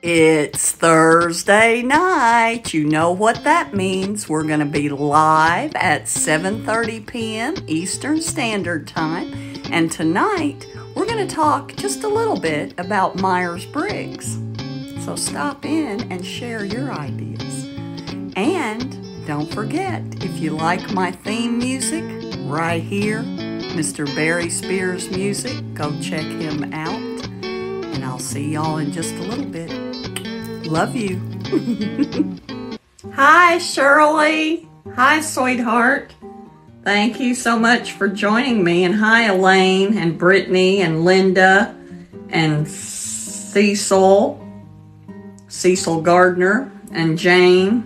It's Thursday night. You know what that means. We're going to be live at 7:30 p.m. Eastern Standard Time. And tonight, we're going to talk just a little bit about Myers-Briggs. So stop in and share your ideas. And don't forget, if you like my theme music, right here, Mr. Barry Spears Music, go check him out. And I'll see y'all in just a little bit. Love you. Hi, Shirley. Hi, sweetheart. Thank you so much for joining me. And hi, Elaine and Brittany and Linda and Cecil Gardner and James.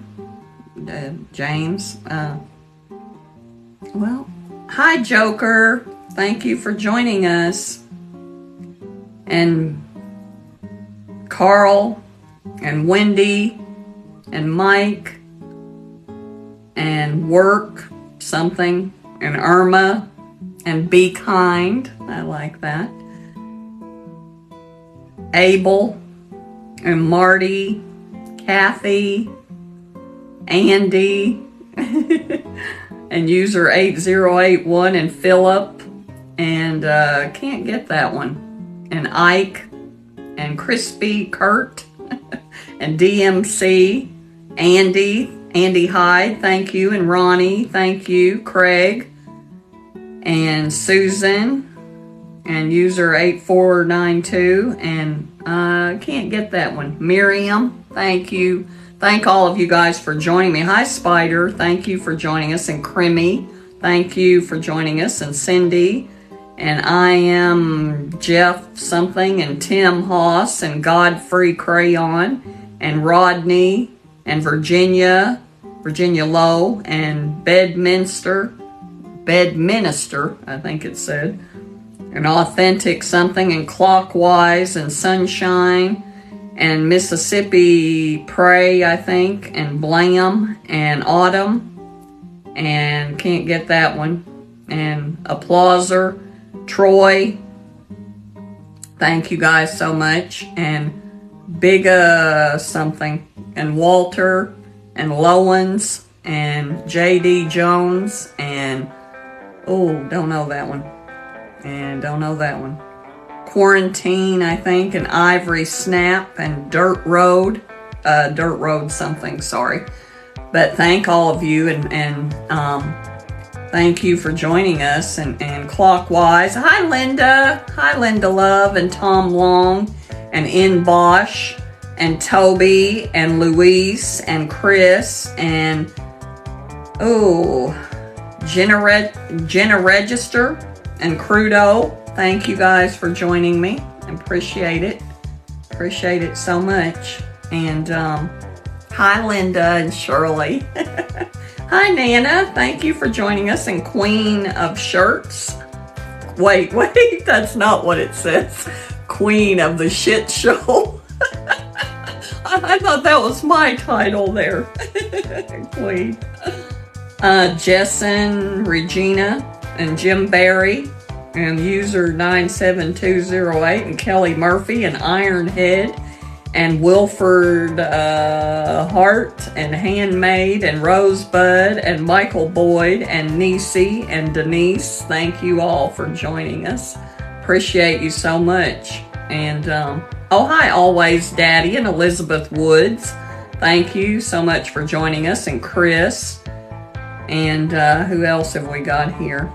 Well, hi, Joker. Thank you for joining us. And Carl and Wendy and Mike and Work something and Irma and Be Kind. I like that. Abel and Marty, Kathy, Andy, and user 8081 and Philip, and can't get that one, and Ike and Crispy Kurt and DMC, Andy Hyde, thank you, and Ronnie, thank you, Craig and Susan and user 8492, and can't get that one, Miriam, thank you. Thank all of you guys for joining me. Hi, Spider. Thank you for joining us. And Crimmy, thank you for joining us. And Cindy. And I am Jeff something. And Tim Haas. And Godfrey Crayon. And Rodney. And Virginia Lowe. And Bedminster, I think it said. And Authentic something. And Clockwise. And Sunshine. And Mississippi Pray, I think, and Blam, and Autumn, and can't get that one, and Applauser, Troy, thank you guys so much, and Big something, and Walter, and Lowens, and JD Jones, and, oh, don't know that one, and don't know that one. Quarantine, I think, and Ivory Snap, and Dirt Road something, sorry. But thank all of you, and thank you for joining us, and Clockwise. Hi, Linda Love, and Tom Long, and In Bosch, and Toby, and Luis, and Chris, and, oh, Jenna Register, and Crudo. Thank you guys for joining me. I appreciate it. Appreciate it so much. And hi, Linda and Shirley. Hi, Nana. Thank you for joining us. And Queen of Shirts. Wait, that's not what it says. Queen of the Shit Show. I thought that was my title there. Queen. Jessen, Regina, and Jim Barry. And user 97208, and Kelly Murphy, and Ironhead, and Wilford Hart, and Handmade, and Rosebud, and Michael Boyd, and Nisi, and Denise. Thank you all for joining us. Appreciate you so much. And, oh, hi, Always Daddy, and Elizabeth Woods. Thank you so much for joining us, and Chris. And who else have we got here?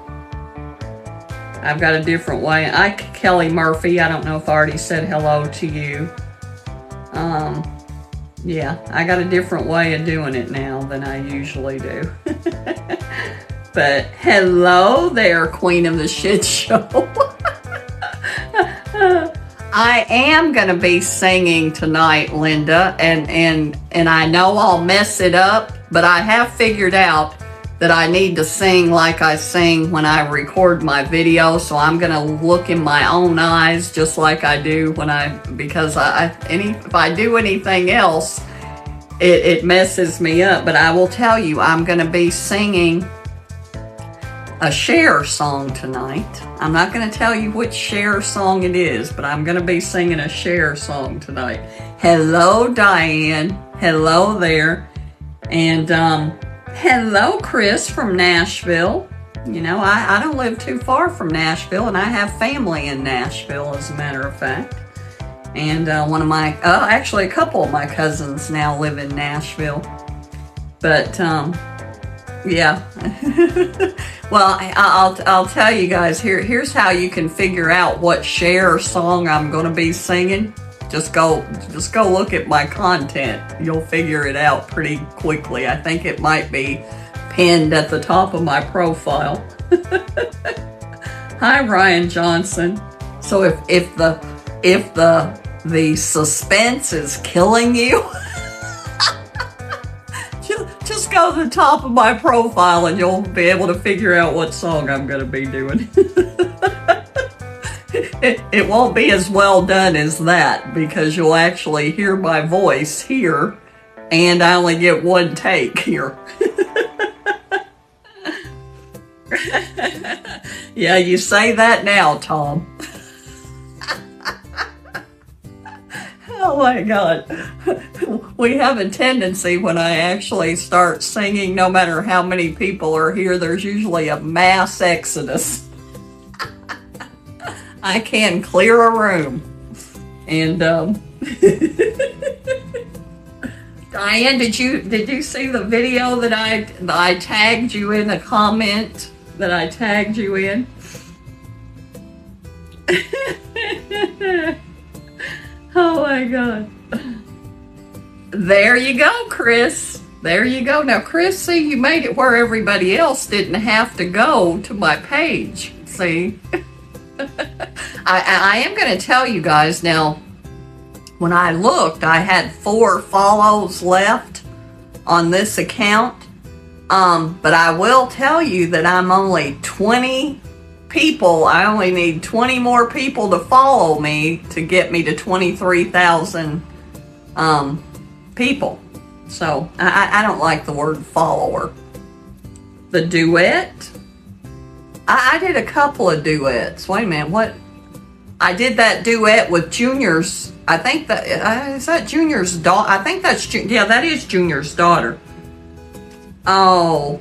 I've got a different way. Kelly Murphy, I don't know if I already said hello to you. Yeah, I got a different way of doing it now than I usually do. But hello there, Queen of the Shit Show. I am going to be singing tonight, Linda, and I know I'll mess it up, but I have figured out that I need to sing like I sing when I record my video, so I'm gonna look in my own eyes just like I do when because if I do anything else, it messes me up. But I will tell you, I'm gonna be singing a Cher song tonight. I'm not gonna tell you which Cher song it is, but I'm gonna be singing a Cher song tonight. Hello, Diane. Hello there. And hello, Chris from Nashville. You know, I don't live too far from Nashville, and I have family in Nashville, as a matter of fact. And one of my, actually a couple of my cousins now live in Nashville. But, yeah. Well, I'll tell you guys, here's how you can figure out what Cher song I'm going to be singing. Just go look at my content. You'll figure it out pretty quickly. I think it might be pinned at the top of my profile. Hi, Ryan Johnson. So if the suspense is killing you, just go to the top of my profile and you'll be able to figure out what song I'm going to be doing. It won't be as well done as that, because you'll actually hear my voice here, and I only get one take here. Yeah, you say that now, Tom. Oh my God. We have a tendency when I actually start singing, no matter how many people are here, there's usually a mass exodus. I can clear a room. And Diane, did you see the video that I tagged you in, a comment that I tagged you in? Oh my God. There you go, Chris. There you go. Now, Chris, see, you made it where everybody else didn't have to go to my page. See? I am going to tell you guys now, when I looked, I had 4 follows left on this account. But I will tell you that I'm only 20 people. I only need 20 more people to follow me to get me to 23,000 people. So I don't like the word follower. The duet? I did a couple of duets. Wait a minute, what? I did that duet with Junior's, I think that, is that Junior's daughter? I think that's, yeah, that is Junior's daughter. Oh,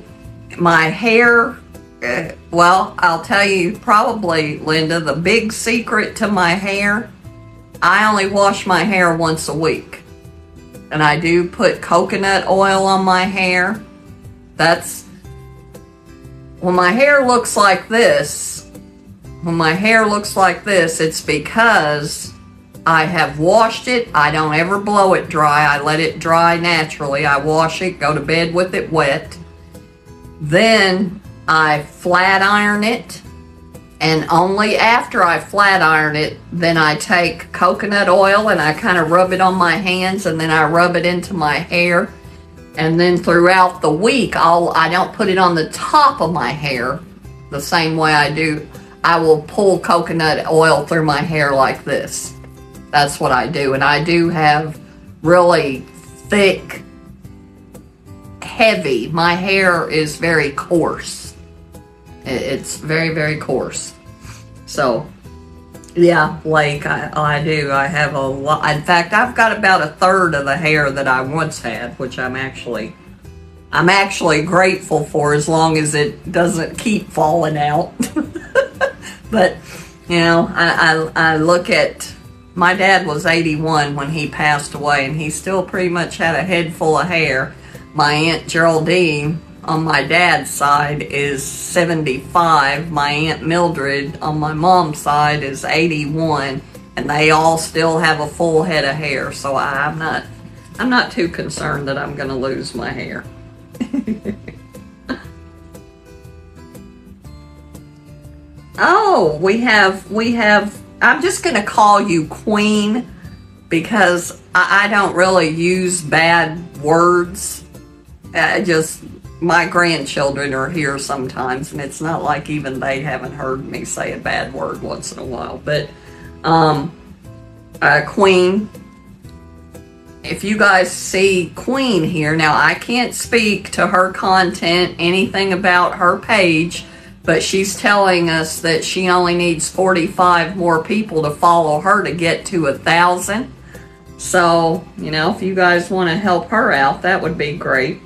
my hair, well, I'll tell you probably, Linda, the big secret to my hair, I only wash my hair once a week. And I do put coconut oil on my hair. That's, when my hair looks like this, it's because I have washed it. I don't ever blow it dry. I let it dry naturally. I wash it, go to bed with it wet. Then I flat iron it. And only after I flat iron it, then I take coconut oil and I kind of rub it on my hands, and then I rub it into my hair. And then throughout the week, I don't put it on the top of my hair the same way I do. I will pull coconut oil through my hair like this. That's what I do. And I do have really thick, heavy. My hair is very coarse. It's very, very coarse. So, yeah, like I do. I have a lot. In fact, I've got about 1/3 of the hair that I once had, which I'm actually grateful for, as long as it doesn't keep falling out. But, you know, I look at, my dad was 81 when he passed away, and he still pretty much had a head full of hair. My Aunt Geraldine on my dad's side is 75. My Aunt Mildred on my mom's side is 81, and they all still have a full head of hair. So I'm not too concerned that I'm going to lose my hair. Oh, we have, I'm just going to call you Queen, because I don't really use bad words. My grandchildren are here sometimes, and it's not like even they haven't heard me say a bad word once in a while. But, Queen, if you guys see Queen here, now I can't speak to her content, anything about her page, but she's telling us that she only needs 45 more people to follow her to get to 1,000. So, you know, if you guys want to help her out, that would be great.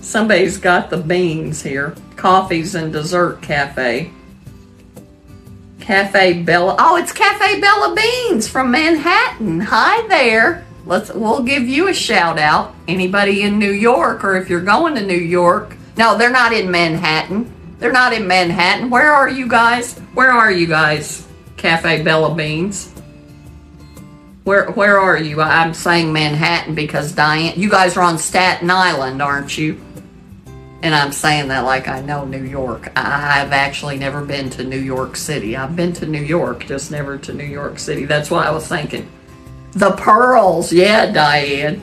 Somebody's got the beans here. Coffees and Dessert Cafe. Cafe Bella. Oh, it's Cafe Bella Beans from Manhattan. Hi there. We'll give you a shout out. Anybody in New York, or if you're going to New York. No, they're not in Manhattan. They're not in Manhattan. Where are you guys? Where are you guys? Cafe Bella Beans. Where are you? I'm saying Manhattan because Diane, you guys are on Staten Island, aren't you? And I'm saying that like I know New York. I've actually never been to New York City. I've been to New York, just never to New York City. That's why I was thinking. The Pearls. Yeah, Diane.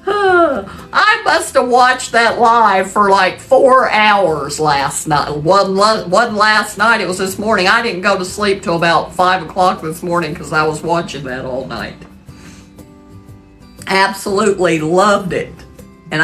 I must have watched that live for like 4 hours last night. Wasn't last night, it was this morning. I didn't go to sleep till about 5 o'clock this morning because I was watching that all night. Absolutely loved it. And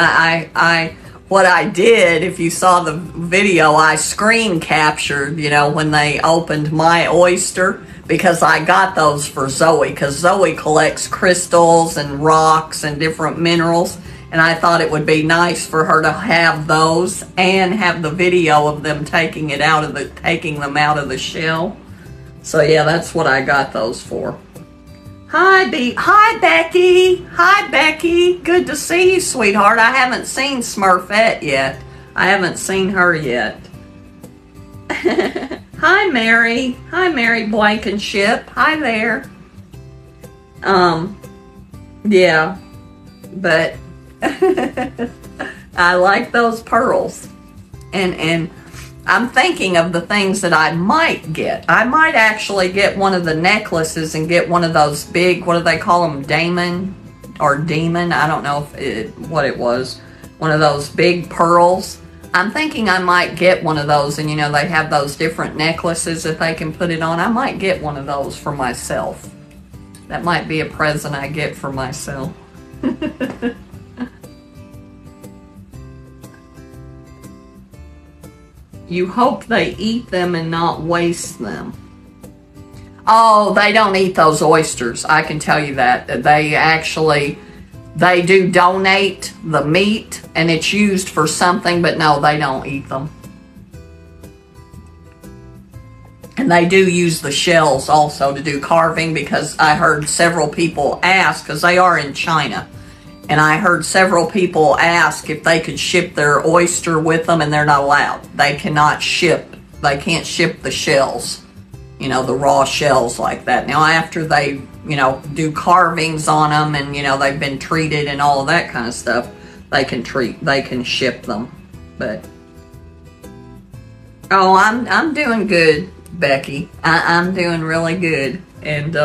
what I did, if you saw the video, I screen captured, you know, when they opened my oyster, because I got those for Zoe, because Zoe collects crystals and rocks and different minerals, and I thought it would be nice for her to have those and have the video of them taking them out of the shell. So yeah, that's what I got those for. Hi Becky. Hi Becky. Good to see you, sweetheart. I haven't seen Smurffet yet. I haven't seen her yet. Hi Mary. Hi Mary Blankenship. Hi there. Yeah. But I like those pearls. And I'm thinking of the things that I might get. I might actually get one of the necklaces and get one of those big, what do they call them, demon? I don't know what it was. One of those big pearls. I'm thinking I might get one of those, and you know, they have those different necklaces that they can put it on. I might get one of those for myself. That might be a present I get for myself. You hope they eat them and not waste them. Oh, they don't eat those oysters. I can tell you that. They do donate the meat and it's used for something, but no, they don't eat them. And they do use the shells also to do carving, because I heard several people ask, because they are in China, and I heard several people ask if they could ship their oyster with them, and they're not allowed. They can't ship the shells, you know, the raw shells like that. Now, after they, you know, do carvings on them and, you know, they've been treated and all of that kind of stuff, they can ship them. But, oh, I'm doing good, Becky. I'm doing really good. And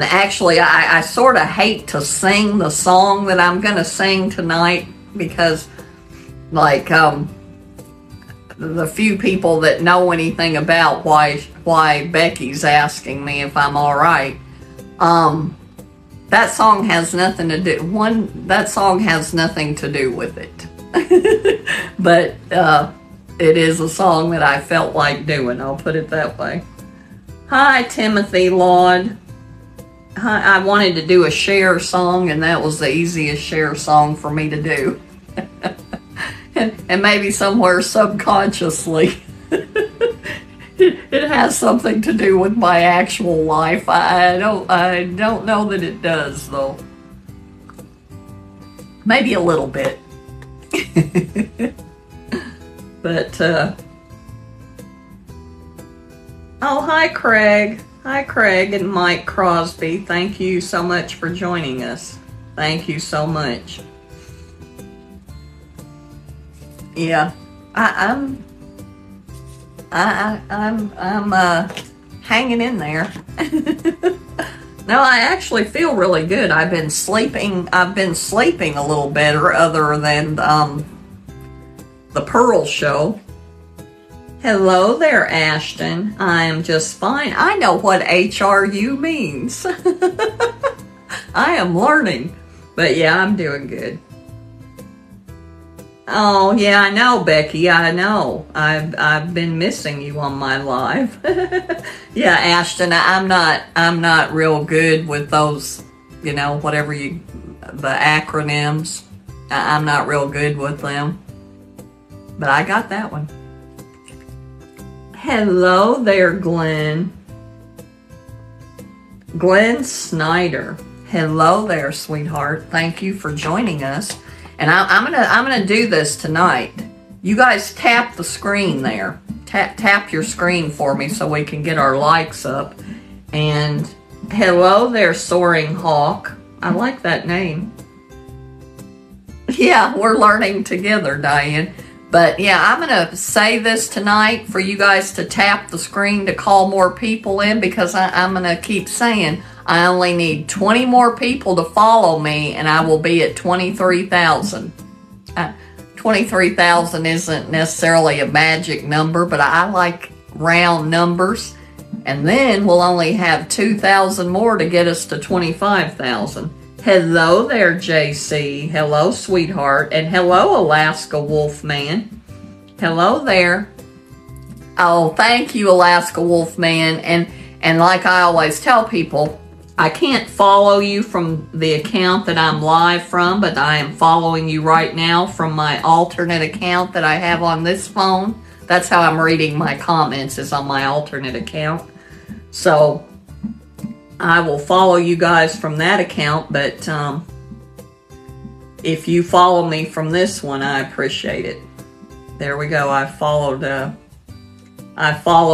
actually, I sort of hate to sing the song that I'm going to sing tonight, because, like, the few people that know anything about why Becky's asking me if I'm all right, that song has nothing to do. That song has nothing to do with it, but it is a song that I felt like doing. I'll put it that way. Hi, Timothy Laud. I wanted to do a Cher song, and that was the easiest Cher song for me to do. and maybe somewhere subconsciously it has something to do with my actual life. I don't know that it does, though. Maybe a little bit. But oh, hi Craig. Hi, Craig and Mike Crosby. Thank you so much for joining us. Thank you so much. Yeah, I'm hanging in there. No, I actually feel really good. I've been sleeping a little better, other than the Pearl show. Hello there, Ashton. I am just fine. I know what HRU means. I am learning. But yeah, I'm doing good. Oh, yeah, I know, Becky. I know. I've been missing you on my live. Yeah, Ashton, I'm not real good with those, you know, whatever the acronyms. I'm not real good with them. But I got that one. Hello there, Glenn. Glenn Snyder. Hello there, sweetheart. Thank you for joining us. And I'm gonna do this tonight. You guys tap the screen there. Tap your screen for me so we can get our likes up. And hello there, Soaring Hawk. I like that name. Yeah, we're learning together, Diane. But yeah, I'm gonna say this tonight for you guys to tap the screen to call more people in, because I'm gonna keep saying I only need 20 more people to follow me and I will be at 23,000. 23,000 isn't necessarily a magic number, but I like round numbers. And then we'll only have 2,000 more to get us to 25,000. Hello there, JC. Hello, sweetheart. And hello, Alaska Wolfman. Hello there. Oh, thank you, Alaska Wolfman. And like I always tell people, I can't follow you from the account that I'm live from, but I am following you right now from my alternate account that I have on this phone. That's how I'm reading my comments, is on my alternate account. So I will follow you guys from that account, but if you follow me from this one, I appreciate it. There we go. I followed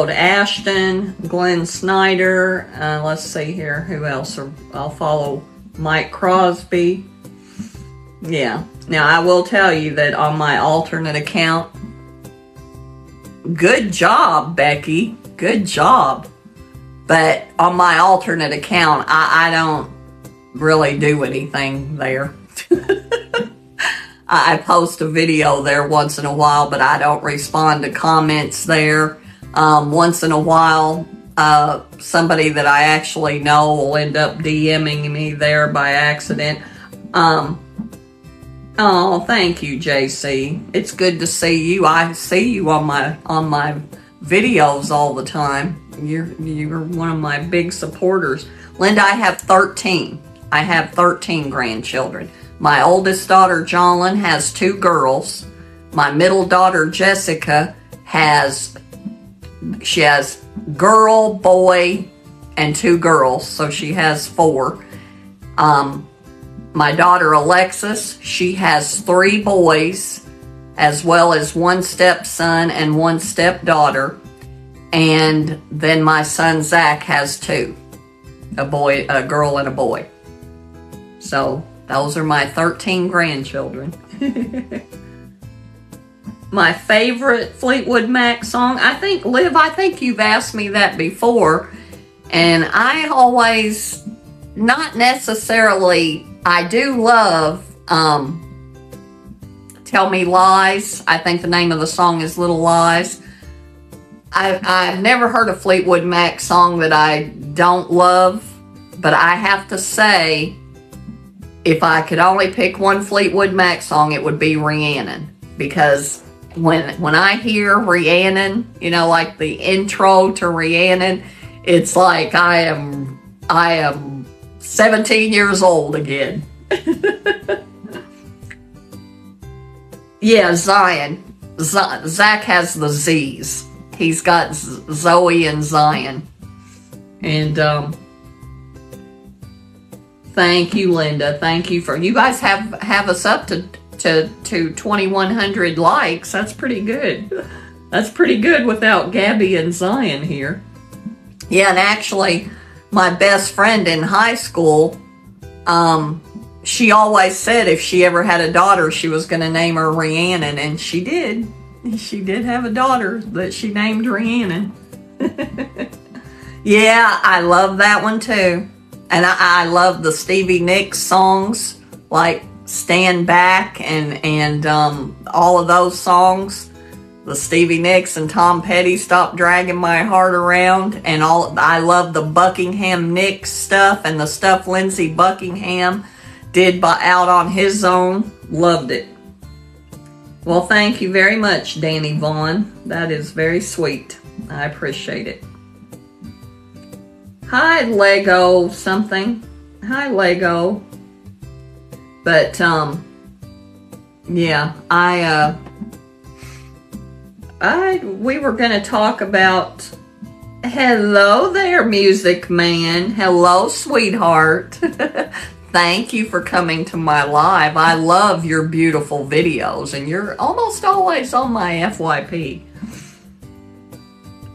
Ashton, Glenn Snyder. Let's see here. Who else? I'll follow Mike Crosby. Yeah. Now, I will tell you that on my alternate account, good job, Becky. Good job. But on my alternate account, I don't really do anything there. I post a video there once in a while, but I don't respond to comments there. Once in a while, somebody that I actually know will end up DMing me there by accident. Oh, thank you, JC. It's good to see you. I see you on my videos all the time. You're one of my big supporters. Linda, I have 13. I have 13 grandchildren. My oldest daughter, Jonlyn, has 2 girls. My middle daughter, Jessica, has girl, boy, and 2 girls, so she has 4. My daughter, Alexis, she has 3 boys, as well as 1 stepson and 1 stepdaughter. And then my son, Zach, has 2, a girl and a boy. So those are my 13 grandchildren. My favorite Fleetwood Mac song, I think, Liv, I think you've asked me that before. And I always, not necessarily, I do love Tell Me Lies. I think the name of the song is Little Lies. I've never heard a Fleetwood Mac song that I don't love, but I have to say, if I could only pick one Fleetwood Mac song, it would be Rhiannon. Because when I hear Rhiannon, you know, like the intro to Rhiannon, it's like I am 17 years old again. Yeah, Zion. Zach has the Z's. He's got Zoe and Zion. And thank you, Linda. Thank you for, you guys have us up to 2,100 likes. That's pretty good. That's pretty good without Gabby and Zion here. Yeah, and actually, my best friend in high school, she always said if she ever had a daughter, she was going to name her Rhiannon, and she did. She did have a daughter that she named Rhiannon. Yeah, I love that one too. And I love the Stevie Nicks songs, like Stand Back and all of those songs. The Stevie Nicks and Tom Petty, Stop Dragging My Heart Around, and I love the Buckingham Nicks stuff and the stuff Lindsey Buckingham did out on his own. Loved it. Well, thank you very much, Danny Vaughn. That is very sweet. I appreciate it. Hi, Lego something. Hi, Lego. But, yeah, we were going to talk about, hello there, Music Man. Hello, sweetheart. Thank you for coming to my live. I love your beautiful videos, and you're almost always on my FYP.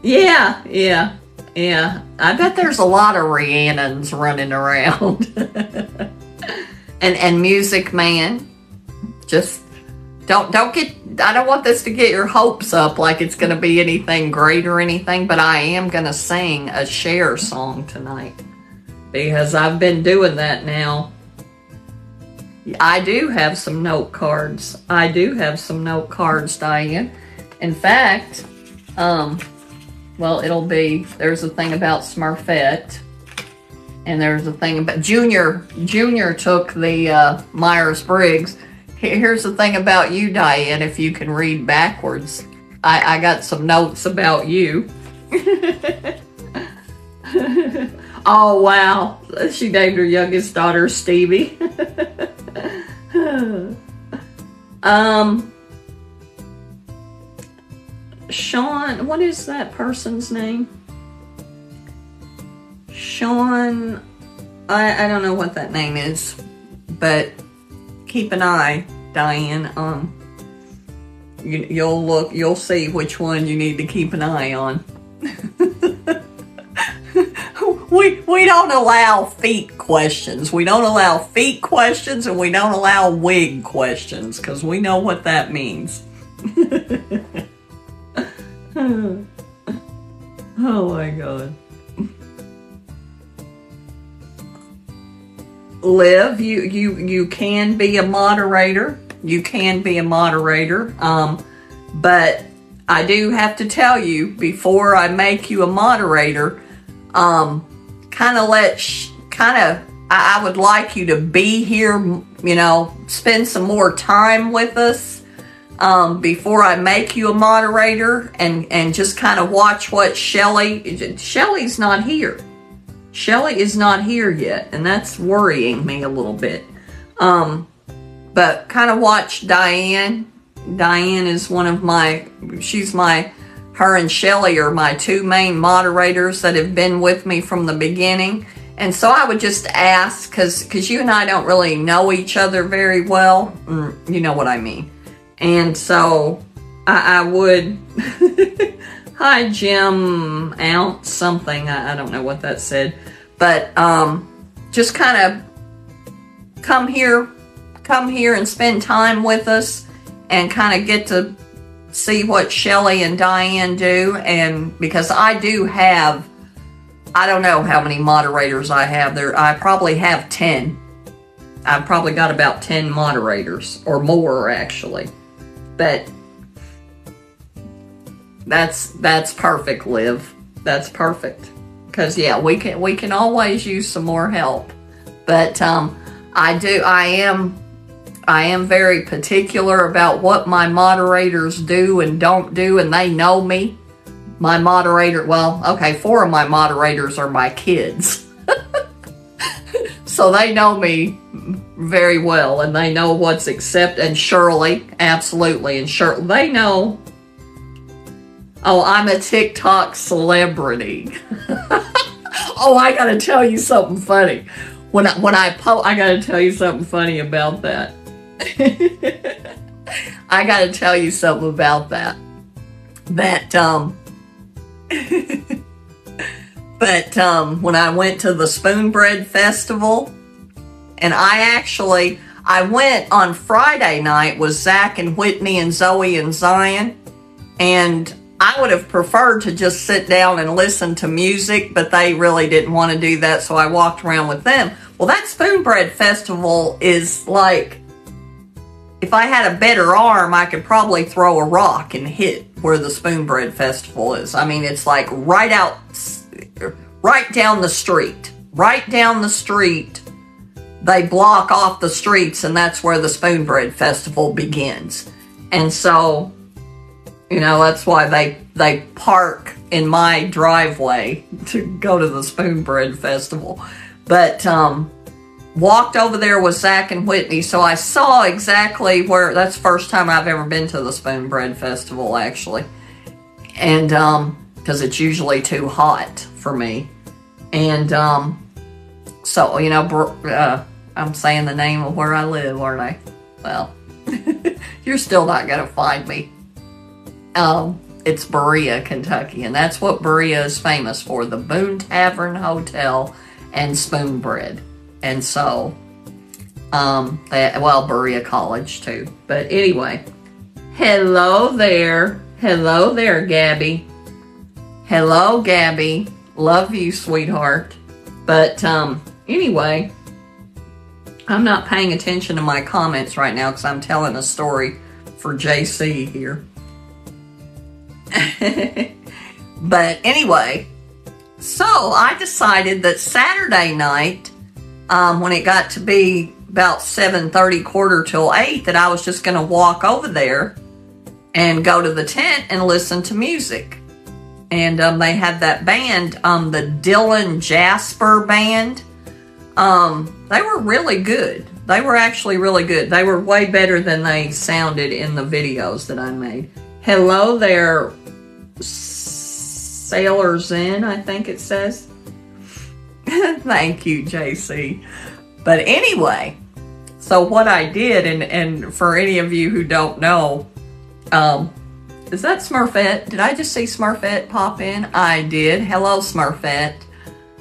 Yeah. I bet there's a lot of Rhiannons running around. and Music Man, just don't get, I don't want this to get your hopes up like it's going to be anything great or anything, but I am going to sing a Cher song tonight because I've been doing that now. I do have some note cards. Diane. In fact, well, there's a thing about Smurffet, and there's a thing about Junior took the Myers-Briggs. Here's the thing about you, Diane, if you can read backwards. I got some notes about you. Oh, wow. She named her youngest daughter Stevie. Sean, what is that person's name? Sean, I don't know what that name is, but keep an eye, Diane. You'll see which one you need to keep an eye on. We don't allow feet questions. We don't allow feet questions, and we don't allow wig questions, because we know what that means. Oh my God. Liv, you can be a moderator. You can be a moderator. But I do have to tell you, before I make you a moderator, I would like you to be here, you know, spend some more time with us before I make you a moderator, and just kind of watch what Shirley's not here. Shirley is not here yet, and that's worrying me a little bit. But kind of watch Diane. Diane is one of her and Shirley are my two main moderators that have been with me from the beginning. And so I would just ask, because you and I don't really know each other very well. You know what I mean. And so I would, hi Jim Ounce something, I don't know what that said. But just kind of come here and spend time with us and kind of get to see what Shirley and Diane do. And because I do have, I don't know how many moderators I have there. I probably have 10. I've probably got about 10 moderators or more, actually. But that's perfect, Liv. That's perfect. Because yeah, we can always use some more help. But I am very particular about what my moderators do and don't do, and they know me. My moderator, well, okay, 4 of my moderators are my kids. So they know me very well, and they know what's accepted. And Shirley, absolutely. And Shirley, they know, oh, I'm a TikTok celebrity. Oh, I gotta tell you something funny. When I gotta tell you something funny about that. I gotta tell you something about that. But when I went to the Spoonbread Festival, and I went on Friday night with Zach and Whitney and Zoe and Zion, and I would have preferred to just sit down and listen to music, but they really didn't want to do that, so I walked around with them. Well, that Spoonbread Festival is like, if I had a better arm, I could probably throw a rock and hit where the Spoonbread Festival is. I mean, it's like right down the street. Right down the street, they block off the streets, and that's where the Spoonbread Festival begins. And so, you know, that's why they park in my driveway to go to the Spoonbread Festival. But walked over there with Zach and Whitney, so I saw exactly where. That's the first time I've ever been to the Spoonbread Festival, actually. And because it's usually too hot for me. And so, you know, I'm saying the name of where I live, aren't I? Well, you're still not going to find me. It's Berea, Kentucky, and that's what Berea is famous for, the Boone Tavern Hotel and Spoonbread. And so, well, Berea College too. But anyway, hello there. Hello there, Gabby. Hello, Gabby. Love you, sweetheart. But anyway, I'm not paying attention to my comments right now because I'm telling a story for JC here. But anyway, so I decided that Saturday night, when it got to be about 7:30, quarter till 8, that I was just going to walk over there and go to the tent and listen to music. And they had that band, the Dylan Jasper Band. They were really good. They were actually really good. They were way better than they sounded in the videos that I made. Hello there, Sailors In, I think it says. Thank you, JC. But anyway, so what I did, and for any of you who don't know, is that Smurffet? Did I just see Smurffet pop in? I did. Hello, Smurffet.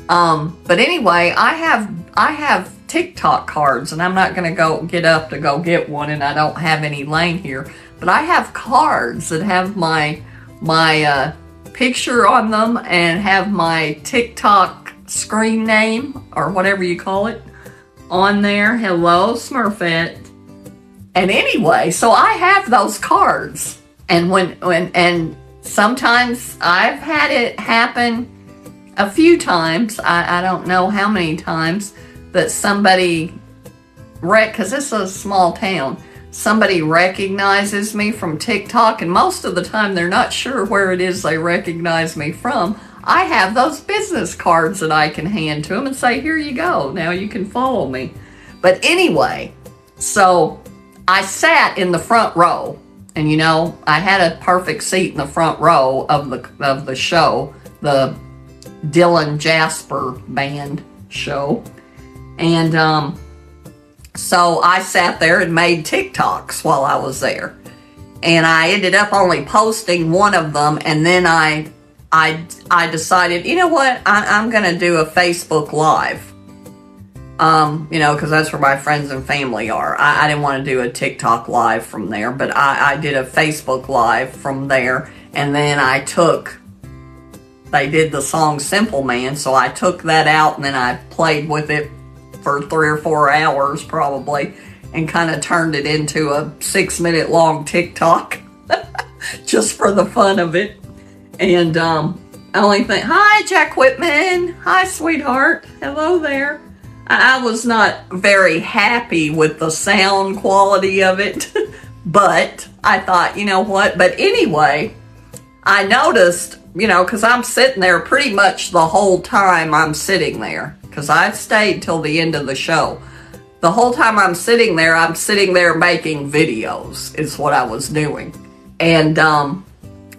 But anyway, I have TikTok cards, and I'm not going to get up to go get one, and I don't have any laying here. But I have cards that have my picture on them and have my TikTok screen name, or whatever you call it, on there. Hello, Smurffet. And anyway, so I have those cards. And and sometimes I've had it happen a few times. I don't know how many times that somebody, because this is a small town, somebody recognizes me from TikTok, and most of the time they're not sure where it is they recognize me from. I have those business cards that I can hand to them and say, here you go, now you can follow me. But anyway, so I sat in the front row, and you know, I had a perfect seat in the front row of the show, the Dylan Jasper Band show. And so I sat there and made TikToks while I was there. And I ended up only posting one of them, and then I decided, you know what, I'm going to do a Facebook Live. You know, because that's where my friends and family are. I didn't want to do a TikTok Live from there, but I did a Facebook Live from there. And then they did the song Simple Man, so I took that out, and then I played with it for 3 or 4 hours probably, and kind of turned it into a 6-minute long TikTok just for the fun of it. And I only think, hi, Jack Whitman. Hi, sweetheart. Hello there. I was not very happy with the sound quality of it, but I thought, you know what? But anyway, I noticed, you know, because I'm sitting there pretty much the whole time I'm sitting there, because I stayed till the end of the show. The whole time I'm sitting there making videos is what I was doing. And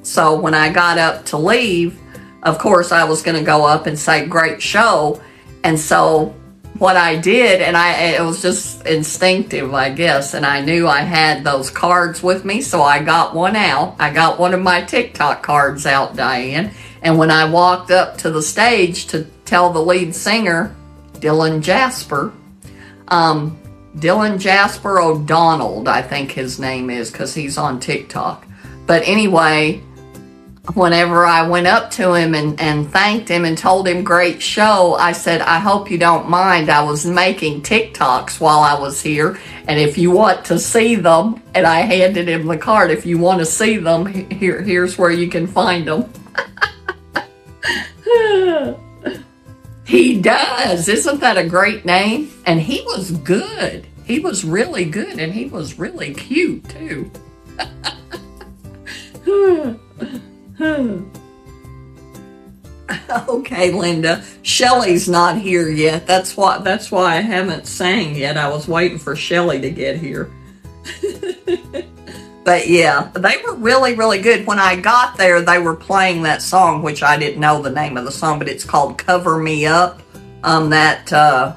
so when I got up to leave, of course, I was going to go up and say, great show. And so what I did, and it was just instinctive, I guess, and I knew I had those cards with me, so I got one out. I got one of my TikTok cards out, Diane, and when I walked up to the stage to tell the lead singer, Dylan Jasper O'Donnell, I think his name is, because he's on TikTok. But anyway, whenever I went up to him and thanked him and told him great show, I said, I hope you don't mind. I was making TikToks while I was here, and if you want to see them, and I handed him the card, if you want to see them, here's where you can find them. He does. Isn't that a great name? And he was good. He was really good, and he was really cute too. Okay, Linda. Shirley's not here yet. That's why I haven't sang yet. I was waiting for Shirley to get here. But yeah, they were really, really good. When I got there, they were playing that song, which I didn't know the name of the song, but it's called Cover Me Up. That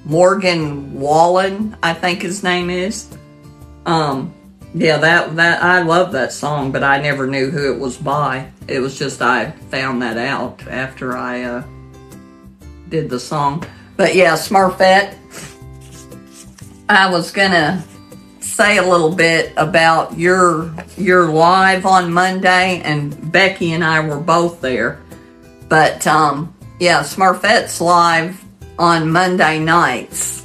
Morgan Wallen, I think his name is. Yeah, that I love that song, but I never knew who it was by. It was just I found that out after I did the song. But yeah, Smurffet. I was gonna say a little bit about your live on Monday, and Becky and I were both there. But yeah, Smurffet's live on Monday nights.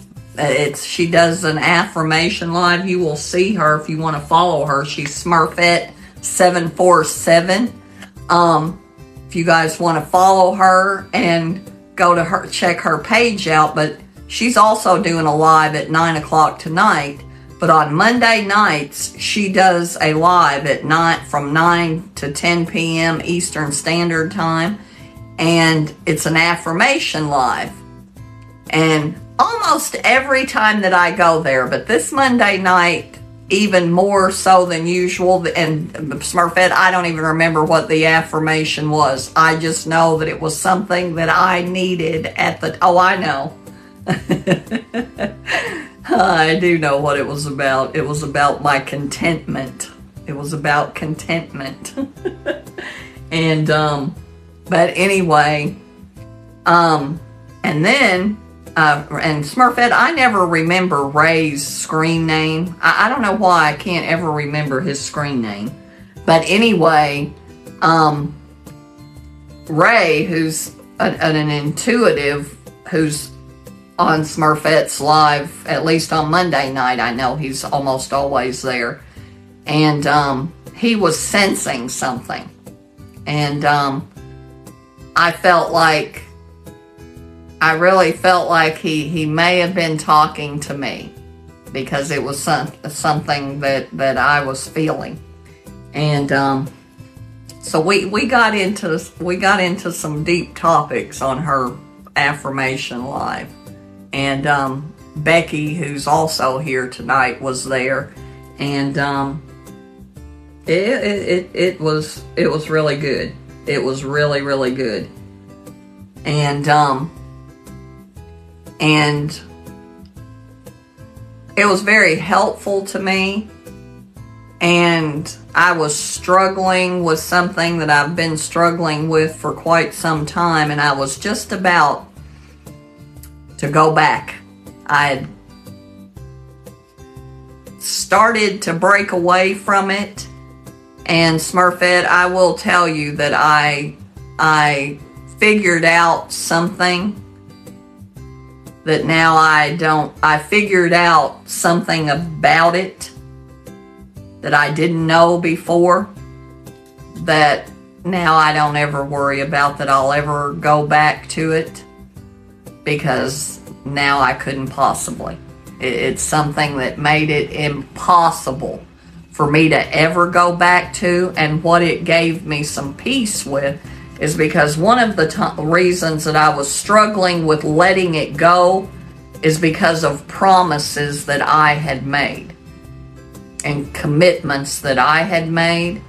She does an affirmation live. You will see her if you want to follow her. She's Smurffet747. If you guys want to follow her and go to her, check her page out. But she's also doing a live at 9 o'clock tonight. But on Monday nights, she does a live at night from 9 to 10 p.m. Eastern Standard Time. And it's an affirmation live. And almost every time that I go there, but this Monday night, even more so than usual, and Smurfette, I don't even remember what the affirmation was. I just know that it was something that I needed at the, oh, I know. I do know what it was about. It was about my contentment. It was about contentment. And, but anyway, and then, and Smurfette, I never remember Ray's screen name. I don't know why I can't ever remember his screen name. But anyway, Ray, who's an intuitive, who's on Smurfette's live, at least on Monday night, I know he's almost always there. And he was sensing something. And I really felt like he may have been talking to me, because it was something that I was feeling. And so we got into some deep topics on her affirmation live. And Becky, who's also here tonight, was there. And it was really good. It was really, really good. And it was very helpful to me. And I was struggling with something that I've been struggling with for quite some time. And I was just about to go back. I had started to break away from it. And Smurfette, I will tell you that I figured out something that now I figured out something about it that I didn't know before, that now I don't ever worry about that I'll ever go back to it, because now I couldn't possibly. It's something that made it impossible for me to ever go back to. And what it gave me some peace with is because one of the reasons that I was struggling with letting it go is because of promises that I had made and commitments that I had made.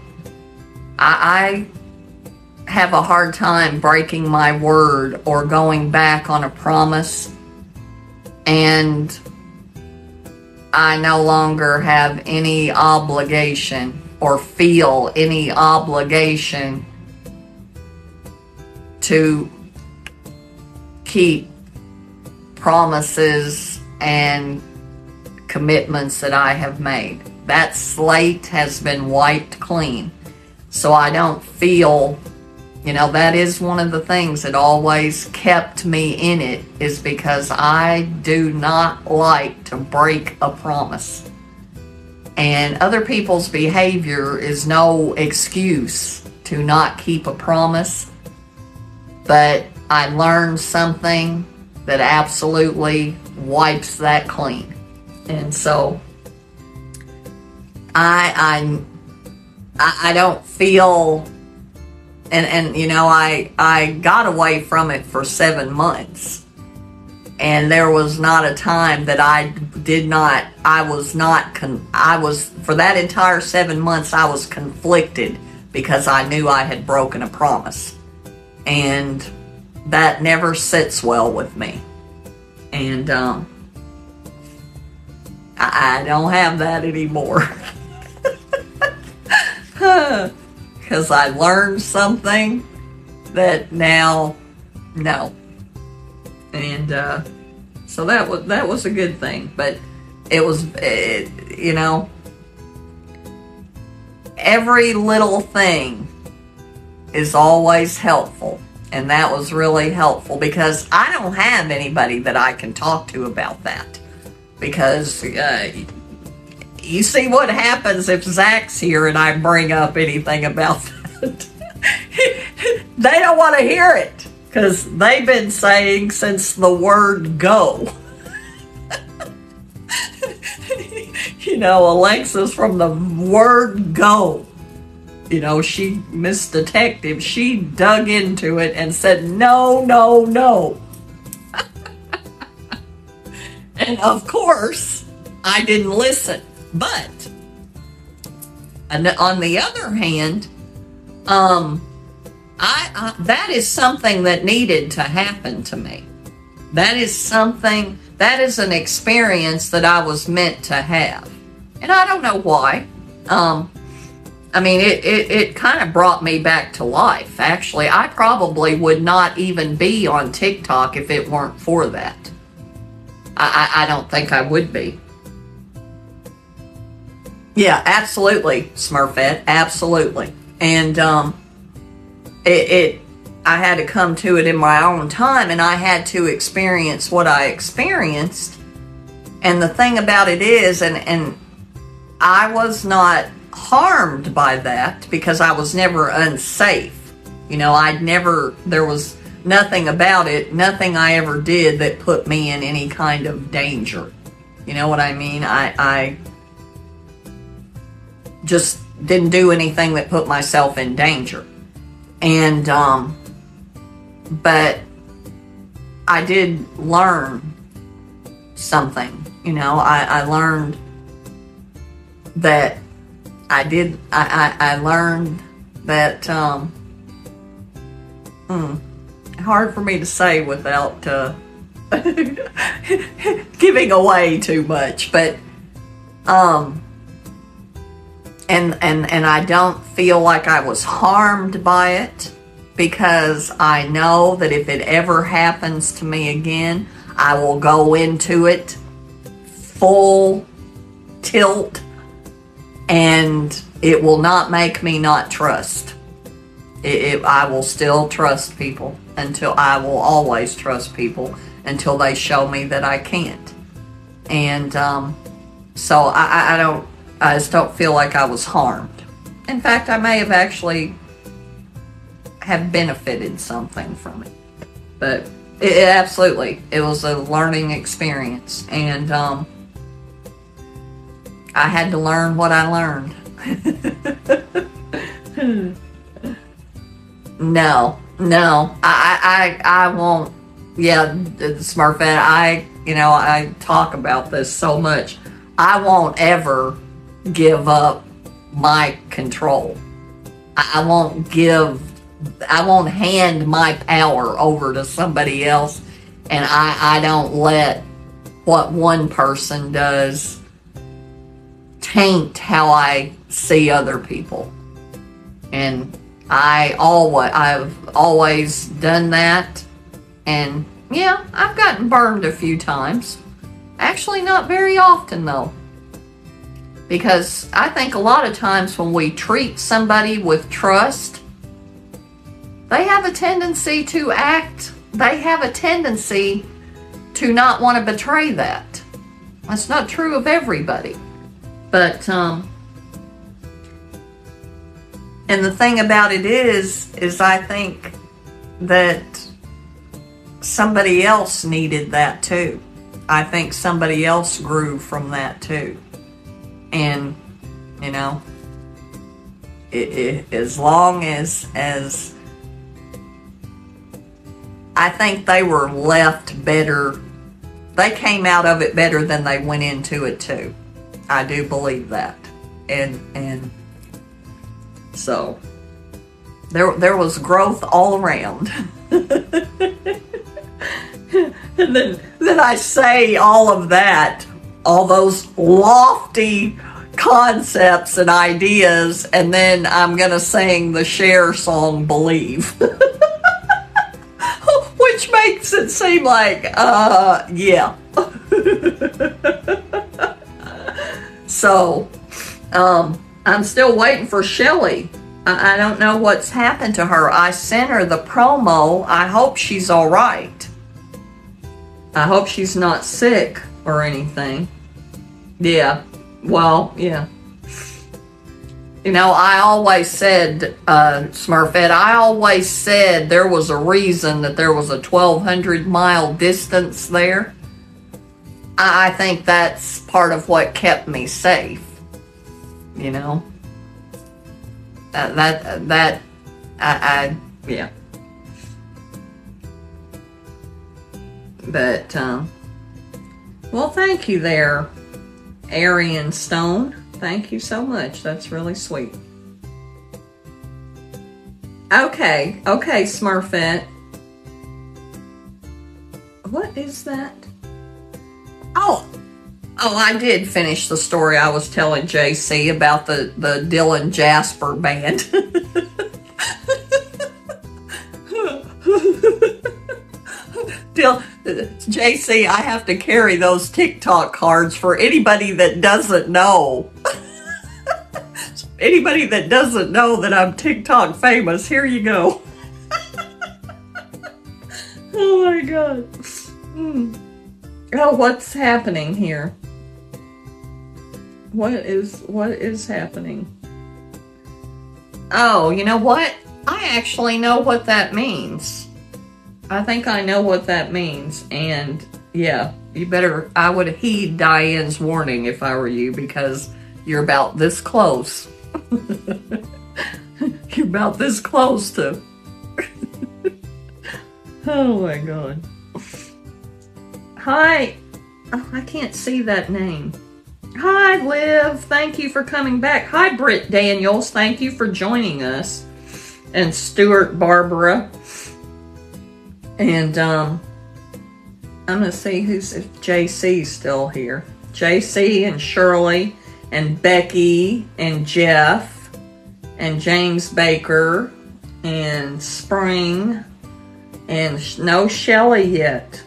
I have a hard time breaking my word or going back on a promise, and I no longer have any obligation or feel any obligation to keep promises and commitments that I have made. That slate has been wiped clean. So I don't feel, that is one of the things that always kept me in it, is because I do not like to break a promise. And other people's behavior is no excuse to not keep a promise. But I learned something that absolutely wipes that clean. And so I I don't feel, and you know, I got away from it for 7 months, and there was not a time that I was, for that entire 7 months, I was conflicted because I knew I had broken a promise. And that never sits well with me. And I don't have that anymore. Because I learned something that now, no. And so that was a good thing. But it was, you know, every little thing is always helpful. And that was really helpful because I don't have anybody that I can talk to about that. Because you see what happens if Zach's here and I bring up anything about that. They don't want to hear it because they've been saying since the word go. You know, Alexis, from the word go. You know, Miss Detective, she dug into it and said, no, no, no. And of course, I didn't listen. But, on the other hand, that is something that needed to happen to me. That is an experience that I was meant to have. And I don't know why. I mean, it kind of brought me back to life, actually. I probably would not even be on TikTok if it weren't for that. I don't think I would be. Yeah, absolutely, Smurffet, absolutely. And I had to come to it in my own time, and I had to experience what I experienced. And the thing about it is, and I was not harmed by that because I was never unsafe. You know, there was nothing about it, nothing I ever did that put me in any kind of danger. You know what I mean? I just didn't do anything that put myself in danger. And, but I did learn something, you know, I learned that I learned that, hard for me to say without, giving away too much, but, and I don't feel like I was harmed by it because I know that if it ever happens to me again, I will go into it full tilt and it will not make me not trust. I will still trust people I will always trust people until they show me that I can't. And so I just don't feel like I was harmed. In fact, I may have actually have benefited something from it. But it absolutely, it was a learning experience. And I had to learn what I learned. No, I won't. Yeah, Smurffet, I talk about this so much. I won't ever give up my control. I won't hand my power over to somebody else, and I don't let what one person does taint how I see other people. And I've always done that, and yeah, I've gotten burned a few times. Actually, not very often though. Because I think a lot of times when we treat somebody with trust, they have a tendency to not want to betray that. That's not true of everybody. But, and the thing about it is I think that somebody else needed that too. I think somebody else grew from that too. And, as long as I think they were left better. They came out of it better than they went into it too. I do believe that. And so there was growth all around. And then I say all of that, all those lofty concepts and ideas, and then I'm gonna sing the Cher song Believe. Which makes it seem like, yeah. So, I'm still waiting for Shirley. I don't know what's happened to her. I sent her the promo. I hope she's all right. I hope she's not sick or anything. Yeah. Well, yeah. You know, I always said, Smurffet, I always said there was a reason that there was a 1,200-mile distance there. I think that's part of what kept me safe. You know? Yeah. But, well, thank you there, Arian Stone. Thank you so much. That's really sweet. Okay, Smurfette. What is that? Oh, I did finish the story I was telling JC about the Dylan Jasper band. JC, I have to carry those TikTok cards for anybody that doesn't know. Anybody that doesn't know that I'm TikTok famous, here you go. Oh my God. Oh, what's happening here? What is happening? Oh, you know what? I actually know what that means. I think I know what that means. And yeah, I would heed Diane's warning if I were you, because you're about this close. You're about this close to. Oh my God. Hi. Oh, I can't see that name. Hi, Liv. Thank you for coming back. Hi, Britt Daniels. Thank you for joining us. And Stuart Barbara. And I'm going to see if JC's still here. JC and Shirley and Becky and Jeff and James Baker and Spring and no Shelley yet.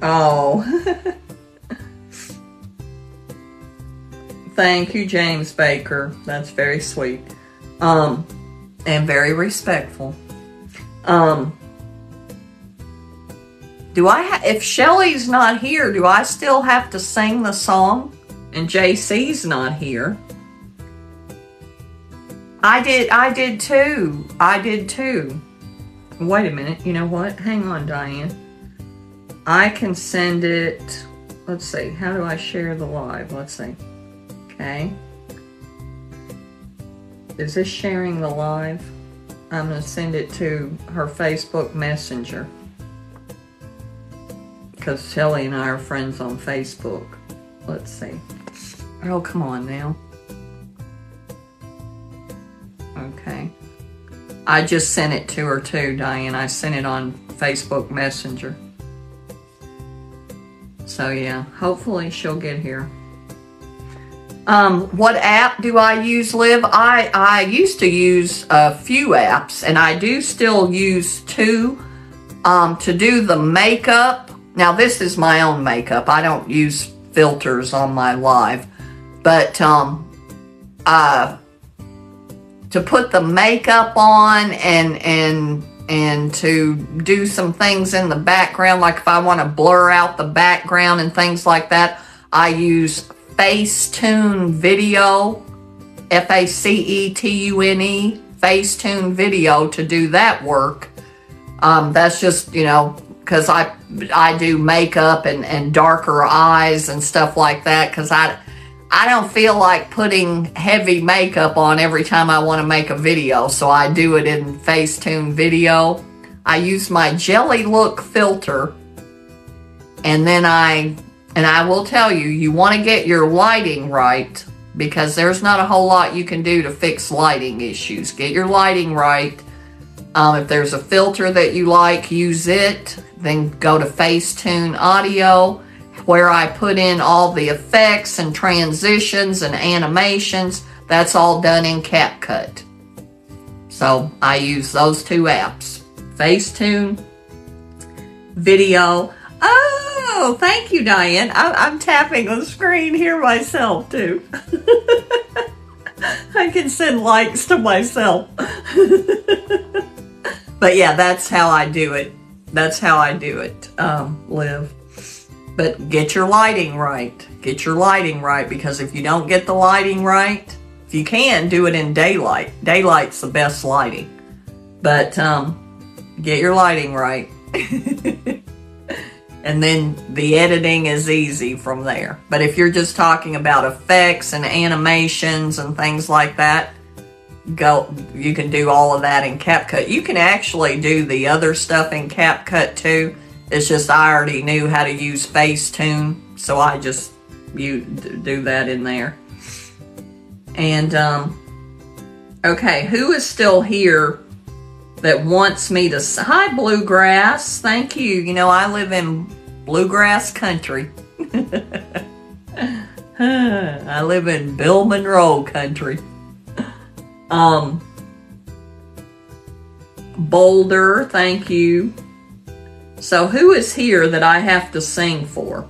Oh. Thank you, James Baker. That's very sweet. And very respectful. If Shelley's not here, do I still have to sing the song? And JC's not here. I did too. Wait a minute. You know what? Hang on, Diane. I can send it. Let's see. How do I share the live? Let's see. Okay. Is this sharing the live? I'm going to send it to her Facebook Messenger. Because Shelley and I are friends on Facebook. Let's see. Oh, come on now. Okay. I just sent it to her too, Diane. I sent it on Facebook Messenger. So yeah, hopefully she'll get here. What app do I use, Liv? I used to use a few apps, and I do still use two to do the makeup. Now, this is my own makeup. I don't use filters on my live. But to put the makeup on and to do some things in the background, like if I want to blur out the background and things like that, I use Facetune Video, Facetune, Facetune Video to do that work. That's just, you know, because I do makeup and darker eyes and stuff like that, because I don't feel like putting heavy makeup on every time I want to make a video, so I do it in Facetune Video. I use my Jelly Look filter, and then I will tell you, you want to get your lighting right, because there's not a whole lot you can do to fix lighting issues. Get your lighting right. If there's a filter that you like, use it. Then go to Facetune Audio, where I put in all the effects and transitions and animations. That's all done in CapCut. So I use those two apps. Facetune Video. Oh, thank you, Diane. I'm tapping the screen here myself, too. I can send likes to myself. But yeah, that's how I do it. That's how I do it, Liv. But get your lighting right. Get your lighting right, because if you don't get the lighting right, if you can, do it in daylight. Daylight's the best lighting. But get your lighting right. And then the editing is easy from there. But if you're just talking about effects and animations and things like that, you can do all of that in CapCut. You can actually do the other stuff in CapCut too. It's just I already knew how to use Facetune, so I just do that in there. And okay, who is still here that wants me to... Hi, Bluegrass. Thank you. You know, I live in Bluegrass country. I live in Bill Monroe country. Boulder, thank you. So who is here that I have to sing for?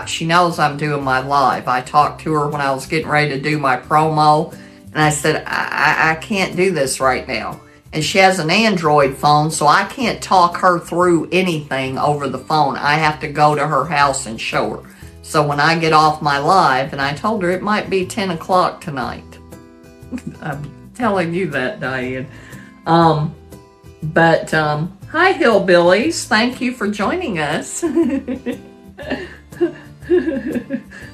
She knows I'm doing my live. I talked to her when I was getting ready to do my promo, and I said, I can't do this right now. And she has an Android phone, so I can't talk her through anything over the phone. I have to go to her house and show her. So when I get off my live, and I told her it might be 10 o'clock tonight. I'm telling you that, Diane. Hi, Hillbillies. Thank you for joining us.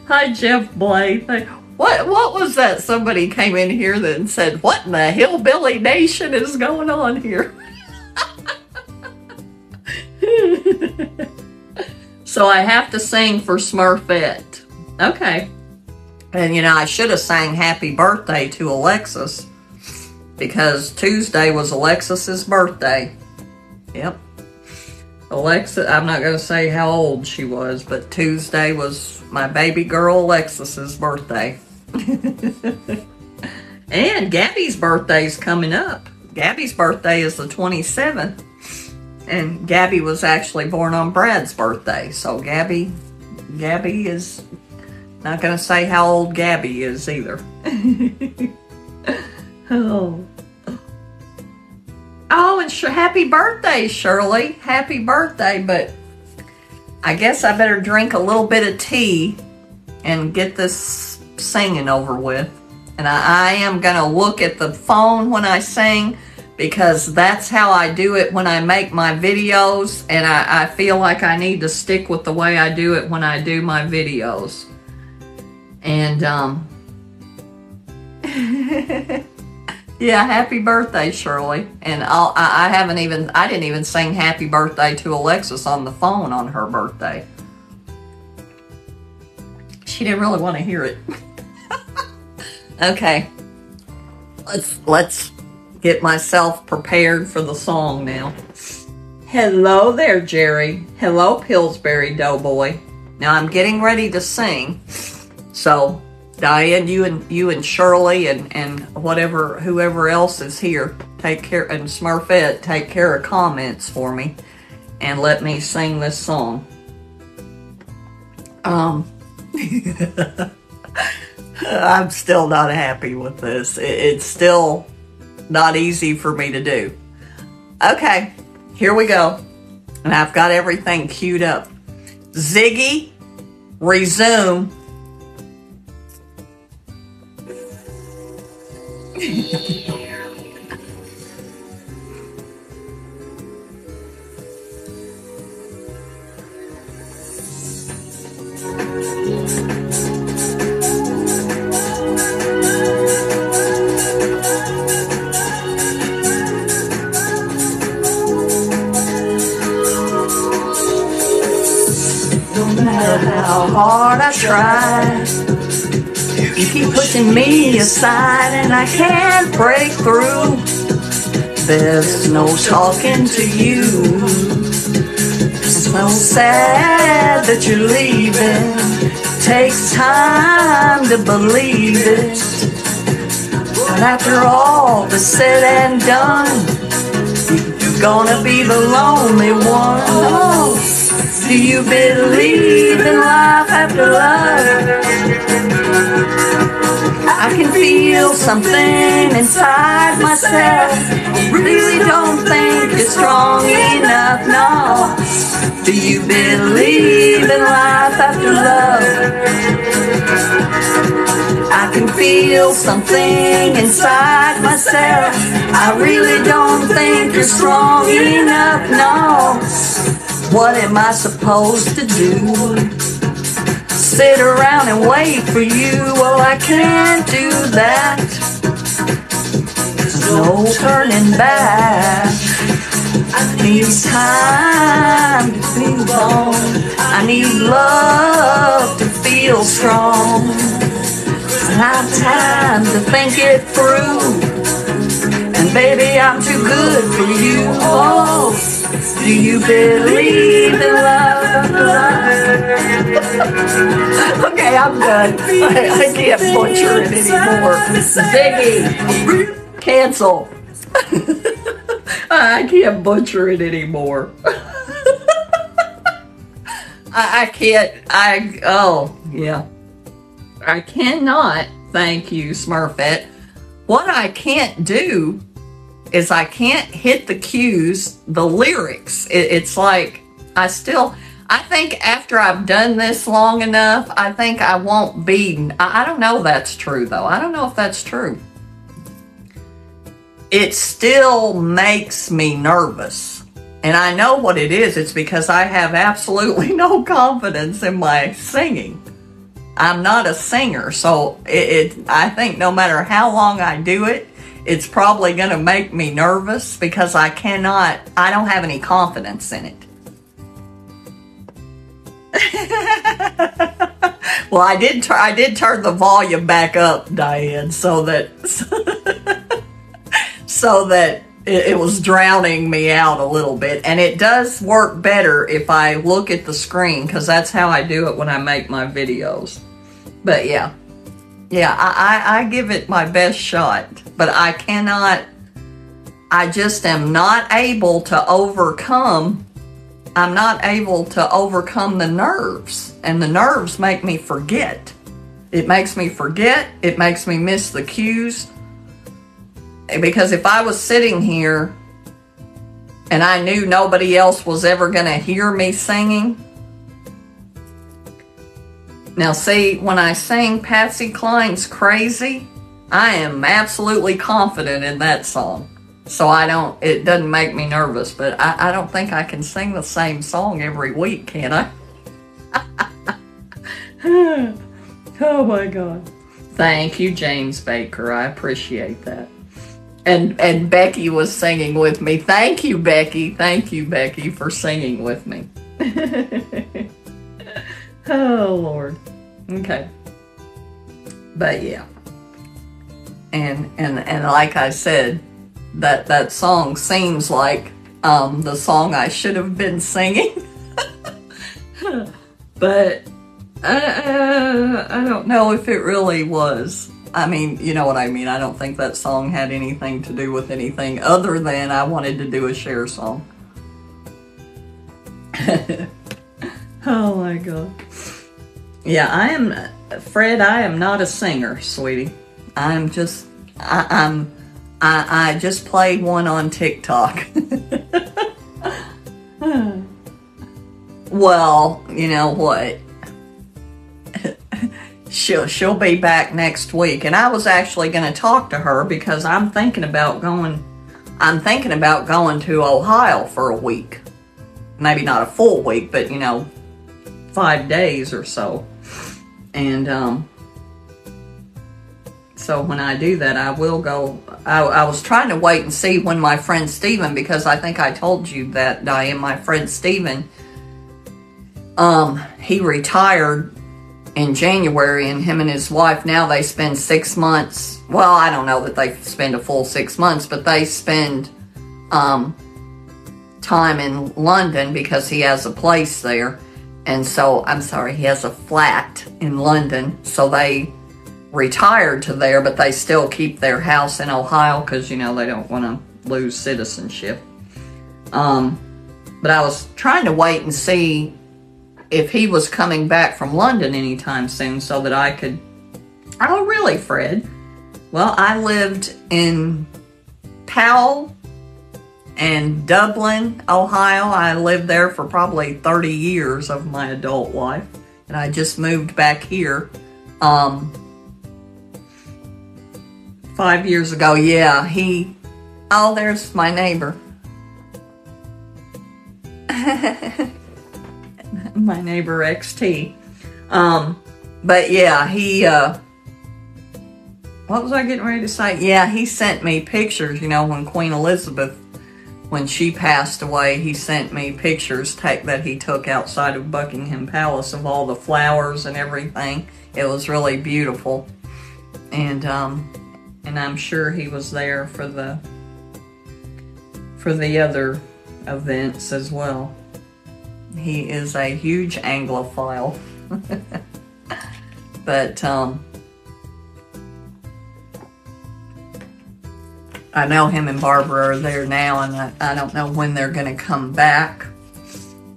Hi, Jeff Blade. What was that? Somebody came in here and said, what in the Hillbilly Nation is going on here? So I have to sing for Smurffet. Okay. And you know, I should have sang happy birthday to Alexis, because Tuesday was Alexis's birthday. Yep. Alexa, I'm not going to say how old she was, but Tuesday was my baby girl Alexis's birthday. And Gabby's birthday's coming up. Gabby's birthday is the 27th. And Gabby was actually born on Brad's birthday. So Gabby is not going to say how old Gabby is either. Oh, and happy birthday, Shirley. Happy birthday, but I guess I better drink a little bit of tea and get this singing over with. And I am going to look at the phone when I sing, because that's how I do it when I make my videos, and I feel like I need to stick with the way I do it when I do my videos. And, yeah, happy birthday, Shirley. And I didn't even sing happy birthday to Alexis on the phone on her birthday. She didn't really want to hear it. Okay. Let's get myself prepared for the song now. Hello there, Jerry. Hello, Pillsbury Doughboy. Now I'm getting ready to sing. So, Diane, you and Shirley and whoever else is here, take care, and Smurffet, take care of comments for me and let me sing this song. I'm still not happy with this. It's still not easy for me to do. Okay, here we go. And I've got everything queued up. Ziggy, resume. No matter how hard I try, you keep pushing me aside and I can't break through. There's no talking to you. It's so sad that you're leaving. Takes time to believe it. And after all is said and done, you're gonna be the lonely one. Oh, do you believe in life after love? I can feel something inside myself. Really don't think you're strong enough, no. Do you believe in life after love? I can feel something inside myself. I really don't think you're strong enough, no. What am I supposed to do? Sit around and wait for you? Well, I can't do that. There's no turning back. I need time to move on. I need love to feel strong. I have time to think it through. And baby, I'm too good for you. Oh, do you believe in love? Okay, I'm done. I can't butcher it anymore. Ziggy, cancel. I can't butcher it anymore. I can't, oh, yeah. I cannot, thank you, Smurffet. What I can't do is I can't hit the cues, the lyrics. It's like, I think after I've done this long enough, I think I won't be, I don't know if that's true though. I don't know if that's true. It still makes me nervous. And I know what it is. It's because I have absolutely no confidence in my singing. I'm not a singer, so I think no matter how long I do it, it's probably going to make me nervous because I don't have any confidence in it. Well, I did turn the volume back up, Diane, so that it was drowning me out a little bit. And it does work better if I look at the screen, because that's how I do it when I make my videos. But yeah, I give it my best shot, but I just am not able to overcome, I'm not able to overcome the nerves, and the nerves make me forget. It makes me forget, it makes me miss the cues, because if I was sitting here and I knew nobody else was ever going to hear me singing. Now see, when I sing Patsy Cline's Crazy, I am absolutely confident in that song. So it doesn't make me nervous, but I don't think I can sing the same song every week, can I? Oh my God. Thank you, James Baker. I appreciate that. And Becky was singing with me. Thank you, Becky. Thank you, Becky, for singing with me. Oh, Lord. Okay. But yeah. And like I said, that song seems like the song I should have been singing. But I don't know if it really was. I mean, you know what I mean. I don't think that song had anything to do with anything other than I wanted to do a Cher song. Oh my God. Yeah, Fred, I am not a singer, sweetie. I just played one on TikTok. Well, you know what? She'll be back next week, and I was actually going to talk to her because I'm thinking about going to Ohio for a week. Maybe not a full week, but 5 days or so. And so when I do that, I will go. I was trying to wait and see when my friend Steven, because I think I told you that, Diane, my friend Steven, he retired in January, and him and his wife, now they spend 6 months. Well, I don't know that they spend a full 6 months, but they spend time in London because he has a place there. And so, I'm sorry, he has a flat in London. So they retired to there, but they still keep their house in Ohio because, you know, they don't want to lose citizenship. But I was trying to wait and see if he was coming back from London anytime soon so that I could... Oh, really, Fred? Well, I lived in Powell and Dublin, Ohio. I lived there for probably 30 years of my adult life. And I just moved back here 5 years ago. Yeah, oh, there's my neighbor. My neighbor XT. But yeah, what was I getting ready to say? Yeah, he sent me pictures, you know, when Queen Elizabeth, when she passed away, he sent me pictures that he took outside of Buckingham Palace of all the flowers and everything. It was really beautiful. And I'm sure he was there for the other events as well. He is a huge Anglophile. But I know him and Barbara are there now, and I don't know when they're going to come back.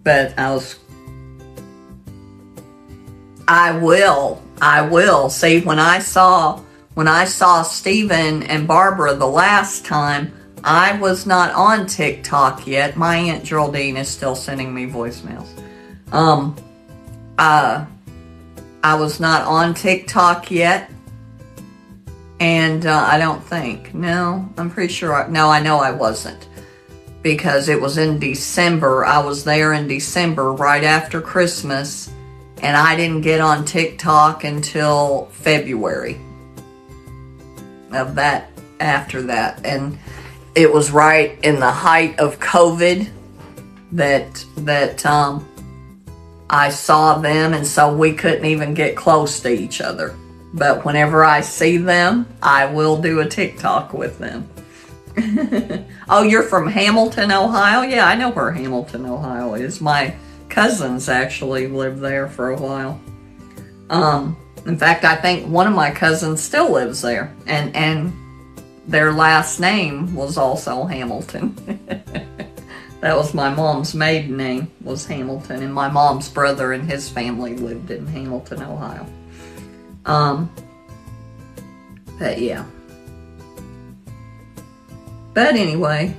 But I will. See, when I saw Stephen and Barbara the last time, I was not on TikTok yet. My Aunt Geraldine is still sending me voicemails. I was not on TikTok yet. And I don't think. No, I'm pretty sure. No, I know I wasn't. Because it was in December. I was there in December, right after Christmas. And I didn't get on TikTok until February of that, after that. And it was right in the height of COVID that I saw them, and so we couldn't even get close to each other. But whenever I see them, I will do a TikTok with them. Oh, you're from Hamilton, Ohio? Yeah, I know where Hamilton, Ohio is. My cousins actually lived there for a while. In fact, I think one of my cousins still lives there, and their last name was also Hamilton. That was my mom's maiden name, was Hamilton, and my mom's brother and his family lived in Hamilton, Ohio. But yeah. But anyway,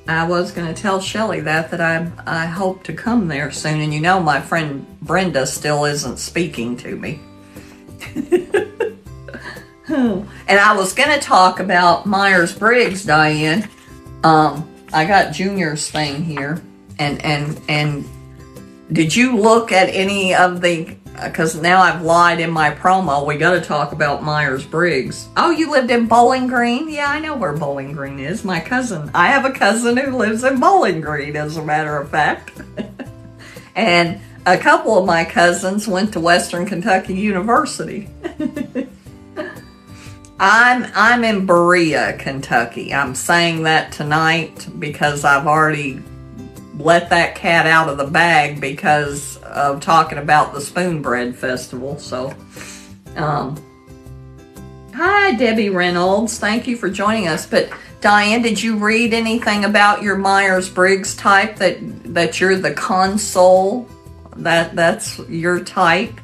I was going to tell Shirley that I hope to come there soon, and you know my friend Brenda still isn't speaking to me. And I was going to talk about Myers-Briggs, Diane. I got Junior's thing here. And did you look at any of the... Because now I've lied in my promo. We got to talk about Myers-Briggs. Oh, you lived in Bowling Green? Yeah, I know where Bowling Green is. My cousin. I have a cousin who lives in Bowling Green, as a matter of fact. And a couple of my cousins went to Western Kentucky University. I'm in Berea, Kentucky. I'm saying that tonight because I've already let that cat out of the bag because of talking about the Spoon Bread Festival. So, hi, Debbie Reynolds. Thank you for joining us. But, Diane, did you read anything about your Myers-Briggs type, that you're the console? That's your type?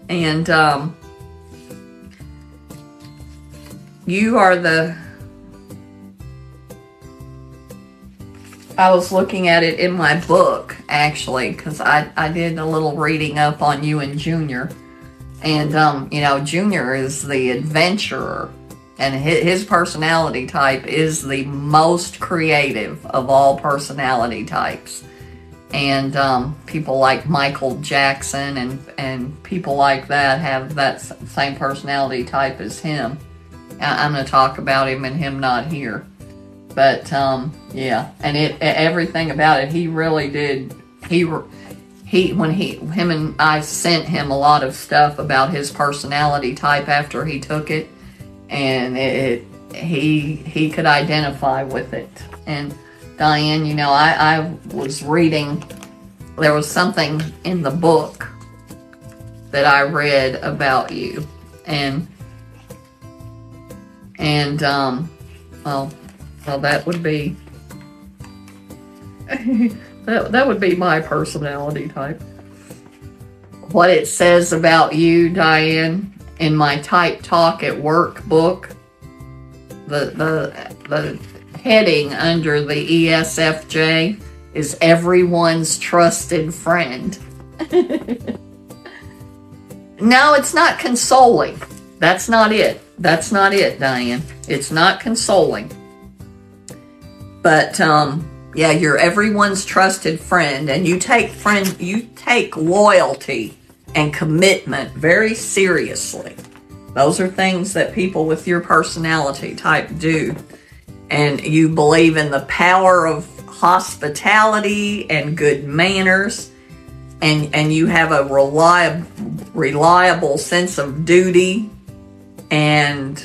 And, you are the... I was looking at it in my book, actually, because I did a little reading up on you and Junior. And, you know, Junior is the adventurer. And his personality type is the most creative of all personality types. And people like Michael Jackson and people like that have that same personality type as him. I'm going to talk about him and him not here. But yeah, and everything about it, he really did. Him and I sent him a lot of stuff about his personality type after he took it, and he could identify with it. And Diane, you know, I was reading, there was something in the book that I read about you, and well, that would be that would be my personality type. What it says about you, Diane, in my Type Talk at Work book, the heading under the ESFJ is everyone's trusted friend. No, it's not consoling. That's not it. That's not it, Diane. It's not consoling. But yeah, you're everyone's trusted friend, and you take loyalty and commitment very seriously. Those are things that people with your personality type do. And you believe in the power of hospitality and good manners, and you have a reliable sense of duty, and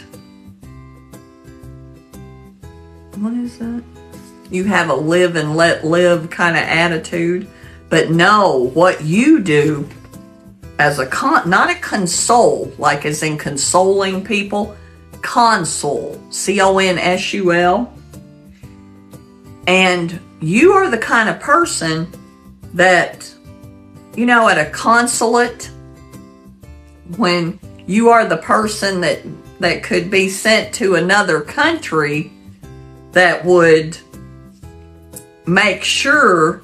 what is that? You have a live and let live kind of attitude. But no, what you do as not a console, like as in consoling people, consul, C-O-N-S-U-L. And you are the kind of person that, you know, at a consulate, when you are the person that could be sent to another country, that would make sure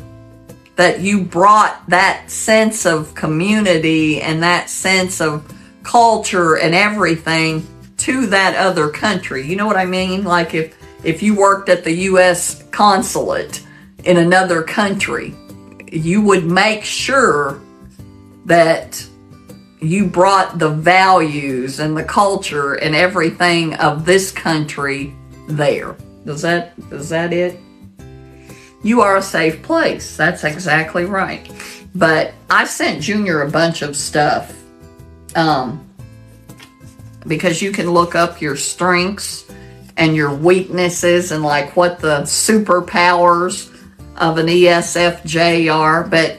that you brought that sense of community and that sense of culture and everything to that other country. You know what I mean? Like if you worked at the U.S. consulate in another country, you would make sure that you brought the values and the culture and everything of this country there. Is that it? You are a safe place. That's exactly right. But I sent Junior a bunch of stuff because you can look up your strengths and your weaknesses and like what the superpowers of an ESFJ are. But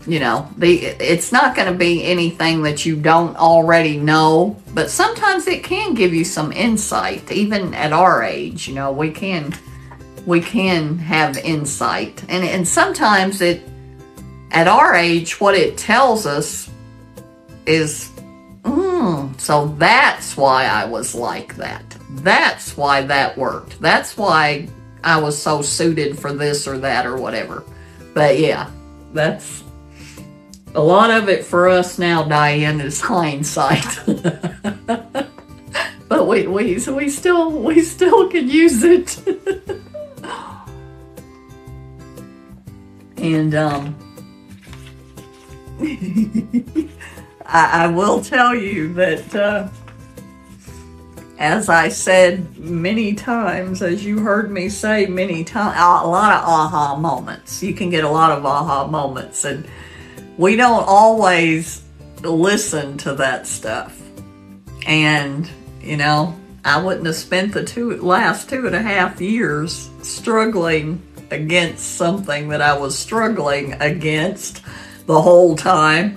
you know, it's not going to be anything that you don't already know, but sometimes it can give you some insight. Even at our age, you know, we can have insight, and sometimes at our age, what it tells us is, so that's why I was like that. That's why that worked. That's why I was so suited for this or that or whatever. But yeah, that's a lot of it for us now, Diane, is hindsight. But we still can use it. And I will tell you that as I said many times, as you heard me say many times, a lot of aha moments. You can get a lot of aha moments, and we don't always listen to that stuff. And, you know, I wouldn't have spent the last 2.5 years struggling against something that I was struggling against the whole time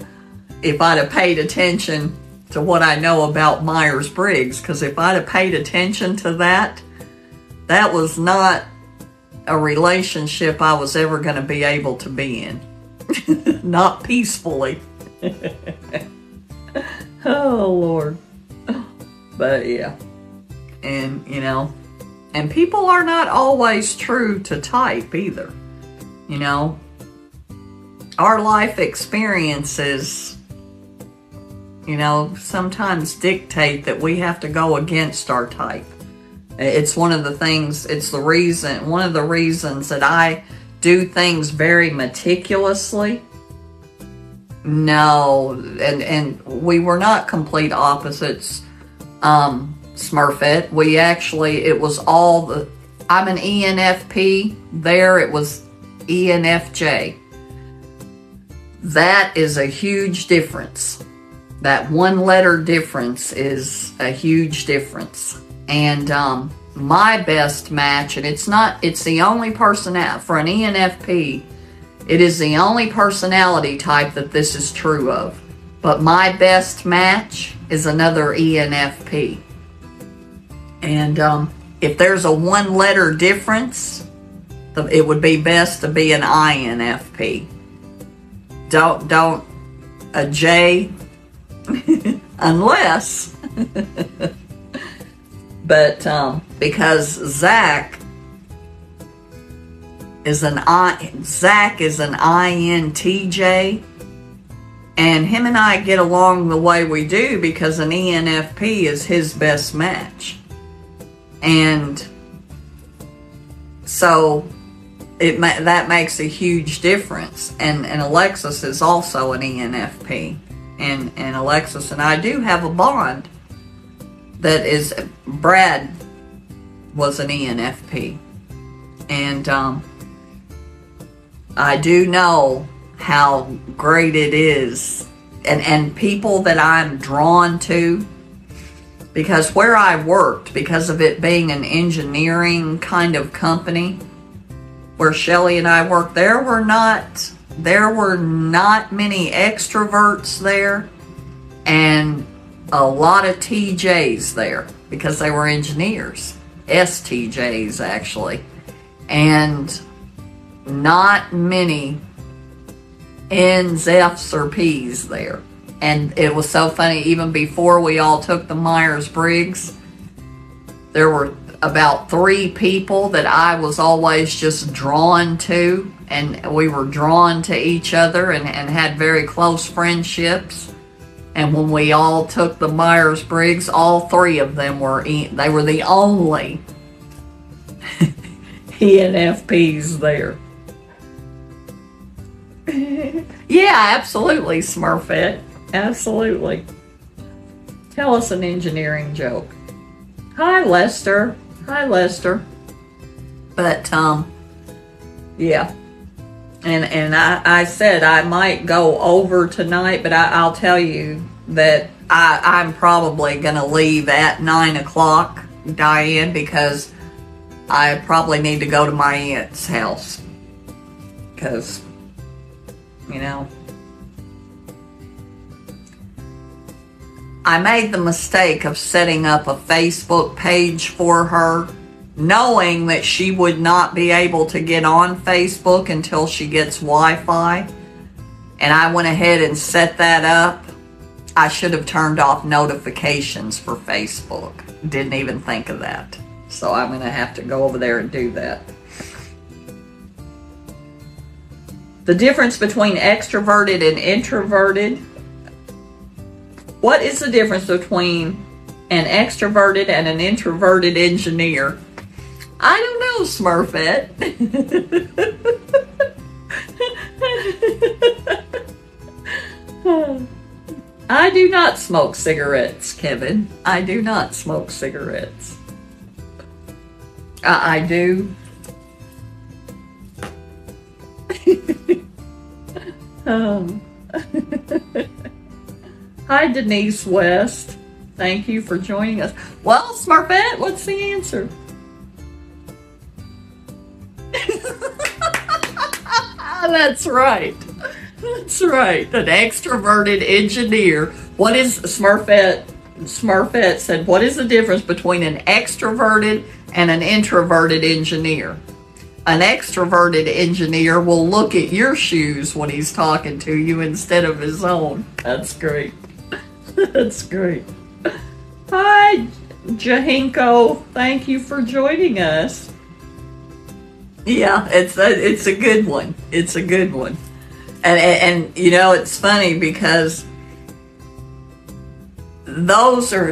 if I'd have paid attention to what I know about Myers-Briggs. Because if I'd have paid attention to that, that was not a relationship I was ever going to be able to be in. Not peacefully. Oh, Lord. But yeah. And, you know, and people are not always true to type either. You know, our life experiences, you know, sometimes dictate that we have to go against our type. It's one of the things, it's the reason, one of the reasons that I do things very meticulously. No, and we were not complete opposites, Smurffet. We actually, it was all the, I'm an ENFP, there it was ENFJ. That is a huge difference. That one letter difference is a huge difference. And my best match, and it's the only personality, for an ENFP, it is the only personality type that this is true of. But my best match is another ENFP. And if there's a one letter difference, it would be best to be an INFP. Don't a J unless but because Zach is an INTJ, and him and I get along the way we do because an ENFP is his best match. And so that makes a huge difference. And Alexis is also an ENFP. And Alexis and I do have a bond that is, Brad was an ENFP. And I do know how great it is. And people that I'm drawn to, because where I worked, because of it being an engineering kind of company, where Shirley and I worked, there were not many extroverts there, and a lot of TJs there, because they were engineers, STJs actually, and not many N's, F's, or P's there. And it was so funny, even before we all took the Myers-Briggs, there were about 3 people that I was always just drawn to, and we were drawn to each other and had very close friendships. And when we all took the Myers-Briggs, all 3 of them were the only ENFPs there. Yeah, absolutely, Smurffet. Absolutely. Tell us an engineering joke. Hi, Lester. Hi, Lester. But, yeah. And I said I might go over tonight, but I'll tell you that I'm probably going to leave at 9 o'clock, Diane, because I probably need to go to my aunt's house. Because, you know, I made the mistake of setting up a Facebook page for her, knowing that she would not be able to get on Facebook until she gets Wi-Fi. And I went ahead and set that up. I should have turned off notifications for Facebook. Didn't even think of that. So I'm going to have to go over there and do that. The difference between extroverted and introverted. What is the difference between an extroverted and an introverted engineer? I don't know, Smurffet. I do not smoke cigarettes, Kevin. I do not smoke cigarettes. I do. Hi, Denise West. Thank you for joining us. Well, Smurffet, what's the answer? That's right. That's right. An extroverted engineer. What is Smurffet? Smurffet said, what is the difference between an extroverted and an introverted engineer? An extroverted engineer will look at your shoes when he's talking to you instead of his own. That's great. That's great. Hi, Jahinko. Thank you for joining us. Yeah, it's a good one. It's a good one. And you know, it's funny because those are,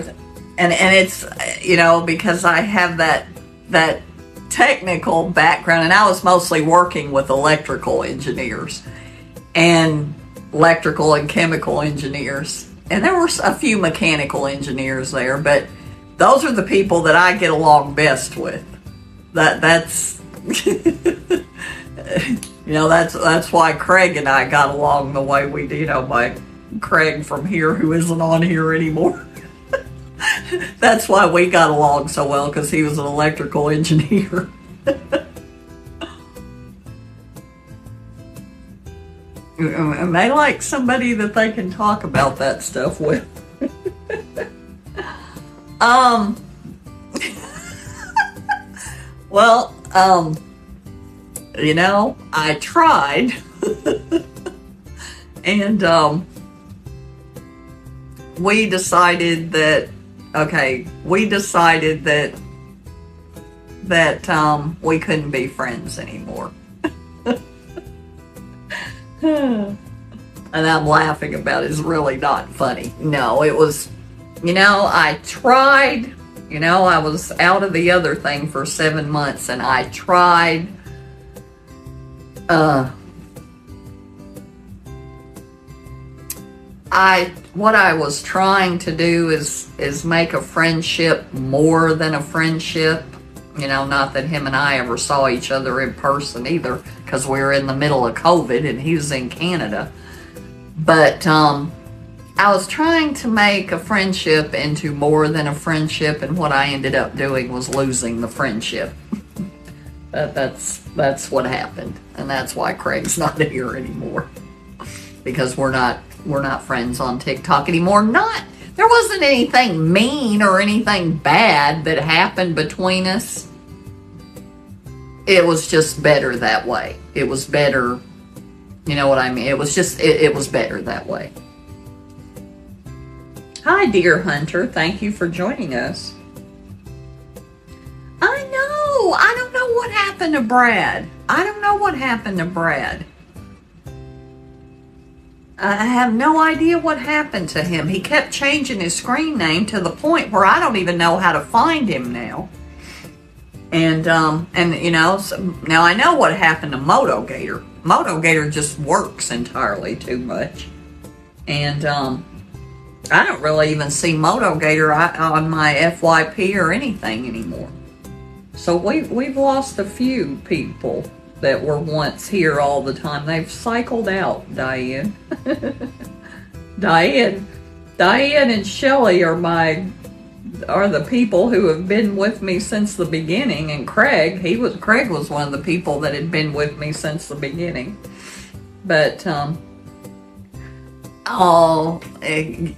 and it's, you know, because I have that technical background, and I was mostly working with electrical engineers and electrical and chemical engineers. And there were a few mechanical engineers there, but those are the people that I get along best with. That's that's why Craig and I got along the way we did. By Craig from here, who isn't on here anymore. That's why we got along so well, because he was an electrical engineer. And they like somebody that they can talk about that stuff with. Well, I tried. And we decided that we couldn't be friends anymore. And I'm laughing about it. It's really not funny. No, it was, I tried, I was out of the other thing for 7 months, and I tried, what I was trying to do is make a friendship more than a friendship. Not that him and I ever saw each other in person either, because we were in the middle of COVID and he was in Canada. But I was trying to make a friendship into more than a friendship, and what I ended up doing was losing the friendship. That's what happened, and that's why Craig's not here anymore, because we're not friends on TikTok anymore. There wasn't anything mean or anything bad that happened between us. It was just better that way. It was better, you know what I mean? It was just, it was better that way. Hi, dear Hunter. Thank you for joining us. I know. I don't know what happened to Brad. I have no idea what happened to him. He kept changing his screen name to the point where I don't even know how to find him now. And so now I know what happened to MotoGator. MotoGator just works entirely too much. And I don't really even see MotoGator on my FYP or anything anymore. So we've lost a few people that were once here all the time. They've cycled out, Diane. Diane and Shirley are the people who have been with me since the beginning, and Craig was one of the people that had been with me since the beginning. But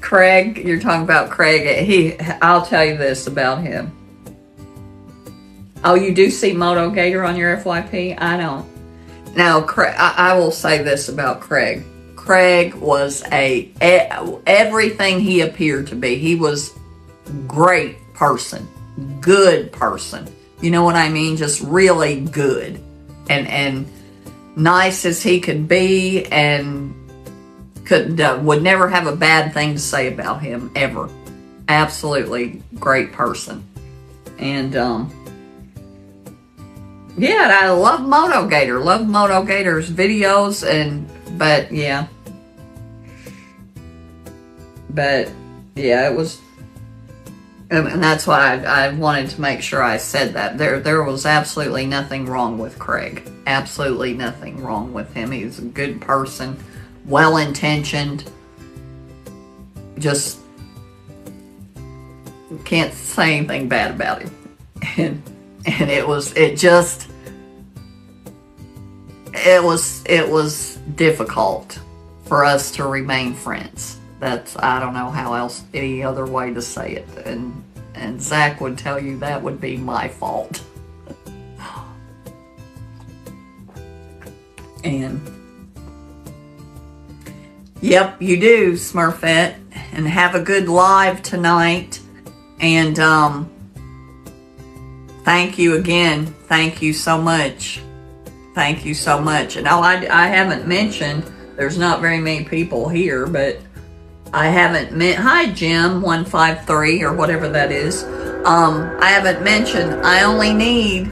Craig, you're talking about Craig. I'll tell you this about him. Oh, you do see MotoGator on your FYP? I don't. Now, Craig, I will say this about Craig. Craig was everything he appeared to be. He was great person, good person. You know what I mean? Just really good, and nice as he could be, and would never have a bad thing to say about him ever. Absolutely great person, and yeah, and I love MotoGator. Love MotoGator's videos, but yeah, it was, and that's why I wanted to make sure I said that. There was absolutely nothing wrong with Craig. Absolutely nothing wrong with him. He's a good person, well-intentioned. Just can't say anything bad about him. And it was difficult for us to remain friends. I don't know how else, any other way to say it. And Zach would tell you that would be my fault. And yep, you do, Smurffet. And have a good live tonight. And thank you again. Thank you so much. Thank you so much. And I haven't mentioned, there's not very many people here, but I haven't hi Jim 153 or whatever that is. I haven't mentioned I only need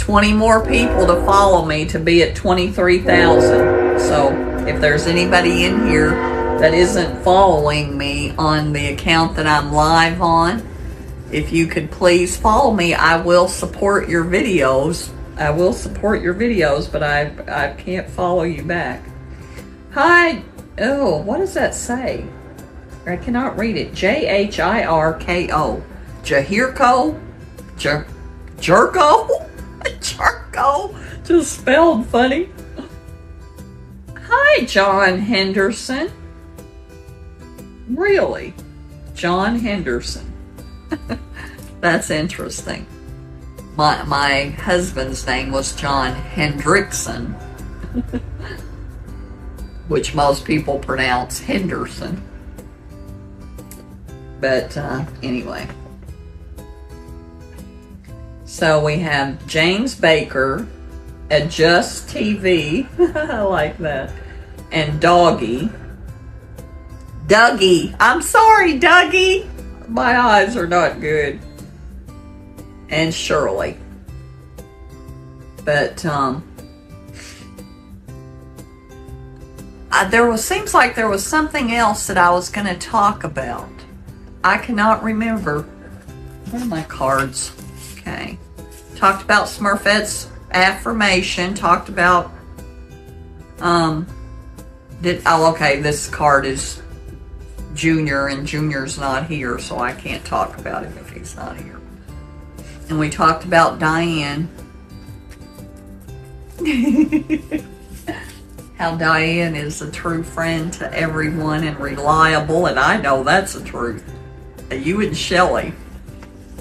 20 more people to follow me to be at 23,000. So if there's anybody in here that isn't following me on the account that I'm live on, if you could please follow me, I will support your videos. I will support your videos, but I can't follow you back. Hi. Oh, what does that say? I cannot read it. Jhirko. Jahirko? Jerko? Jerko? Just spelled funny. Hi, John Henderson. Really? John Henderson. That's interesting. My husband's name was John Hendrickson, which most people pronounce Henderson. But anyway. So we have James Baker, Adjust TV, I like that, and Doggy. Dougie, I'm sorry, Dougie. My eyes are not good. And Shirley. But seems like there was something else that I was going to talk about. I cannot remember. Where are my cards? Okay. Talked about Smurffet's affirmation. Talked about okay, this card is Junior, and Junior's not here, so I can't talk about him if he's not here. And we talked about Diane. How Diane is a true friend to everyone and reliable, and I know that's the truth. You and Shirley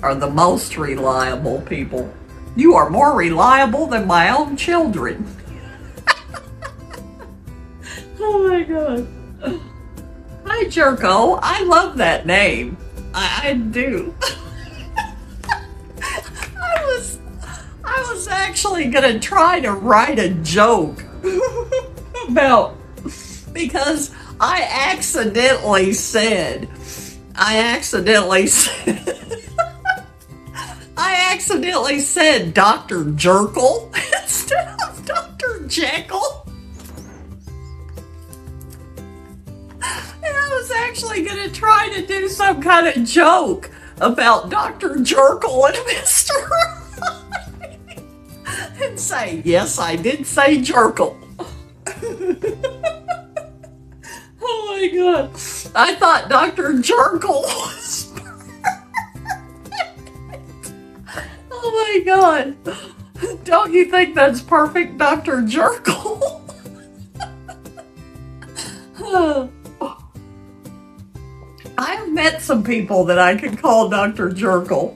are the most reliable people. You are more reliable than my own children. Oh my God. Hi, Jerko. I love that name. I do. I was actually gonna try to write a joke because I accidentally said Dr. Jerkle instead of Dr. Jekyll. And I was actually gonna try to do some kind of joke about Dr. Jerkle and Mr. and say, yes, I did say Jerkle. Oh my God. I thought Dr. Jerkle was perfect. Oh my God. Don't you think that's perfect, Dr. Jerkle? I've met some people that I can call Dr. Jerkle.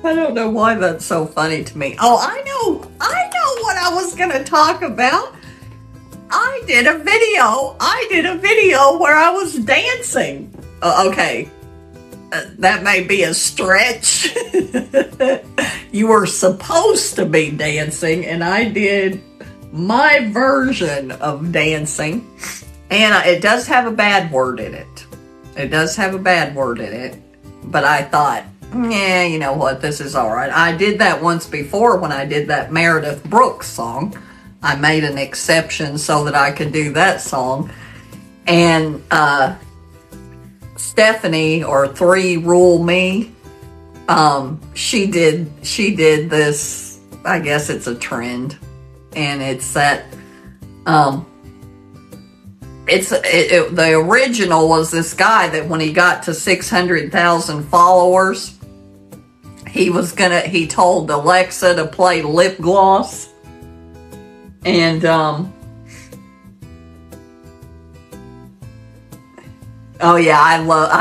I don't know why that's so funny to me. Oh, I know what I was gonna talk about. I did a video where I was dancing. Okay, that may be a stretch. You were supposed to be dancing, and I did my version of dancing. And it does have a bad word in it. It does have a bad word in it. But I thought, yeah, you know what, this is all right. I did that once before when I did that Meredith Brooks song. I made an exception so that I could do that song. And Stephanie, or 3 Rule Me, she did this, I guess it's a trend. And it's that, the original was this guy that when he got to 600,000 followers, he told Alexa to play Lip Gloss. And, oh yeah, I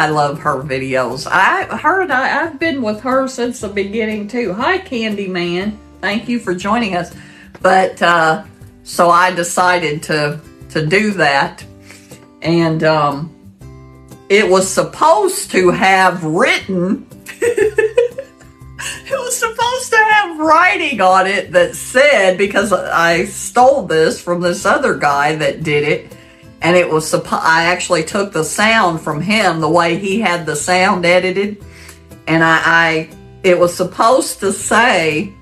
love her videos. I've been with her since the beginning too. Hi, Candyman. Thank you for joining us. But, so I decided to do that. And it was supposed to have written, it was supposed to have writing on it that said, because I stole this from this other guy that did it, and it was, I actually took the sound from him, the way he had the sound edited, and I it was supposed to say,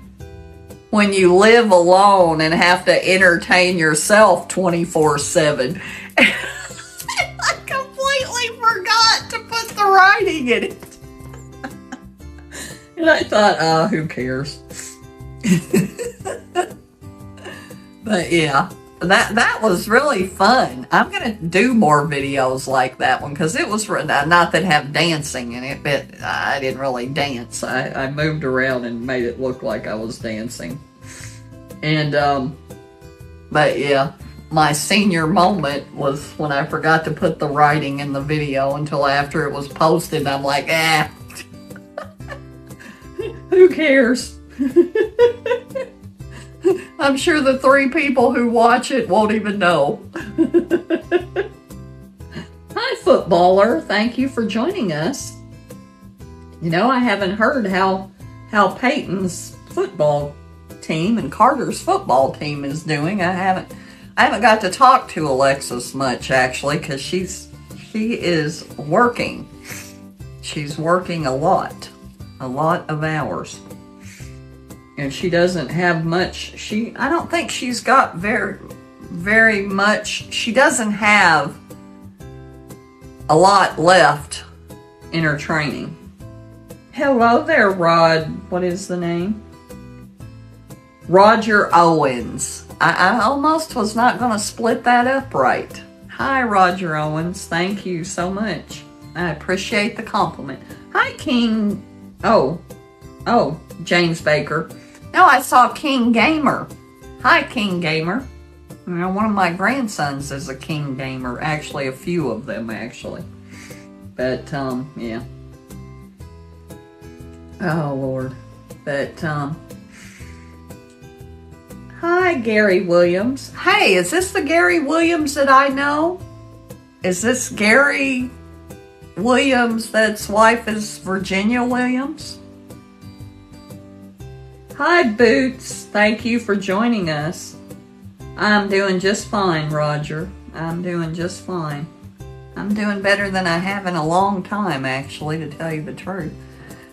when you live alone and have to entertain yourself 24/7. I completely forgot to put the writing in it. And I thought, who cares? But yeah, that was really fun. I'm going to do more videos like that one because it was not that have dancing in it, but I didn't really dance. I moved around and made it look like I was dancing. And, but yeah, my senior moment was when I forgot to put the writing in the video until after it was posted. I'm like, who cares? I'm sure the 3 people who watch it won't even know. Hi, footballer. Thank you for joining us. You know, I haven't heard how Peyton's football team and Carter's football team is doing. I haven't got to talk to Alexis much, actually, because she is working. She's working a lot of hours. And she doesn't have much. I don't think she's got very much. She doesn't have a lot left in her training. Hello there, Rod. What is the name? Roger Owens. I almost was not going to split that up right. Hi, Roger Owens. Thank you so much. I appreciate the compliment. Hi, King. Oh, James Baker. No, I saw King Gamer. Hi, King Gamer. You know, one of my grandsons is a King Gamer. Actually, a few of them, actually. But, yeah. Oh, Lord. But, hi, Gary Williams. Hey, is this the Gary Williams that I know? Is this Gary Williams that's wife is Virginia Williams? Hi, Boots. Thank you for joining us. I'm doing just fine, Roger. I'm doing just fine. I'm doing better than I have in a long time, actually, to tell you the truth.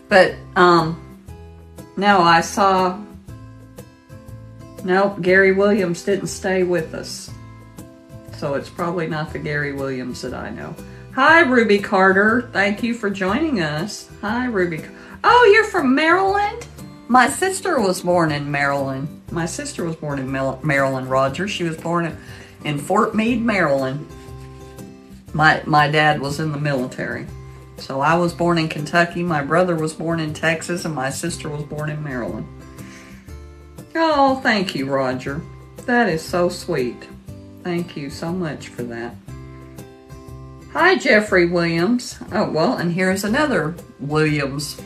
But, no, I saw... Nope, Gary Williams didn't stay with us. So it's probably not the Gary Williams that I know. Hi, Ruby Carter. Thank you for joining us. Hi, Ruby. Oh, you're from Maryland? My sister was born in Maryland. My sister was born in Maryland, Roger. She was born in Fort Meade, Maryland. My dad was in the military. So I was born in Kentucky, my brother was born in Texas, and my sister was born in Maryland. Oh, thank you, Roger. That is so sweet. Thank you so much for that. Hi, Jeffrey Williams. Oh, well, and here's another Williams.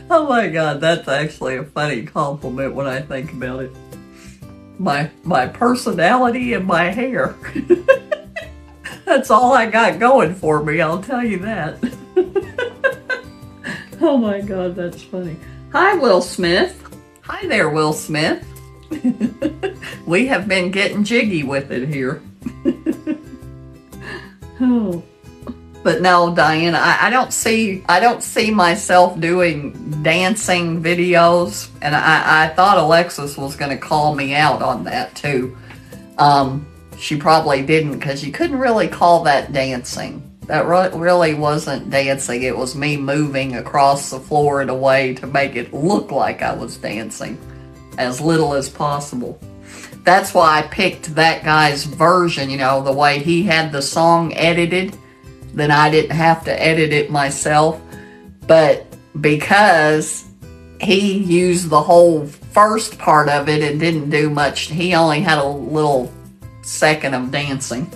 Oh my God, that's actually a funny compliment when I think about it. My personality and my hair. That's all I got going for me, I'll tell you that. Oh my God, that's funny. Hi, Will Smith. Hi there, Will Smith. We have been getting jiggy with it here. Oh. But no, Diane, I don't see myself doing dancing videos, and I thought Alexis was going to call me out on that too. She probably didn't, because you couldn't really call that dancing. That really wasn't dancing. It was me moving across the floor in a way to make it look like I was dancing, as little as possible. That's why I picked that guy's version, you know, the way he had the song edited. Then I didn't have to edit it myself. But because he used the whole first part of it and didn't do much, he only had a little second of dancing.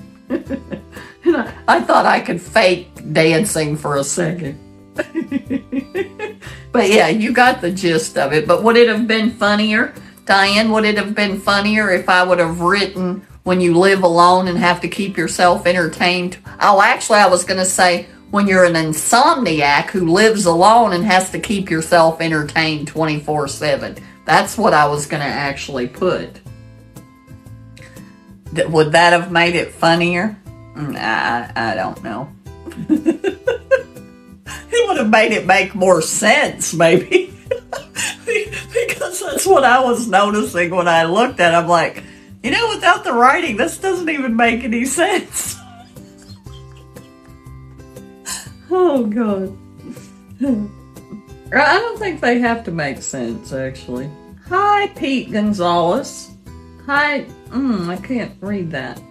I thought I could fake dancing for a second. But yeah, you got the gist of it. But would it have been funnier, Diane, would it have been funnier if I would have written when you live alone and have to keep yourself entertained? Oh, actually, I was going to say when you're an insomniac who lives alone and has to keep yourself entertained 24/7. That's what I was going to actually put. Would that have made it funnier? I don't know. It would have made it make more sense, maybe. Because that's what I was noticing when I looked at it. I'm like, you know, without the writing, this doesn't even make any sense. Oh, God. I don't think they have to make sense, actually. Hi, Pete Gonzalez. Hi, I can't read that.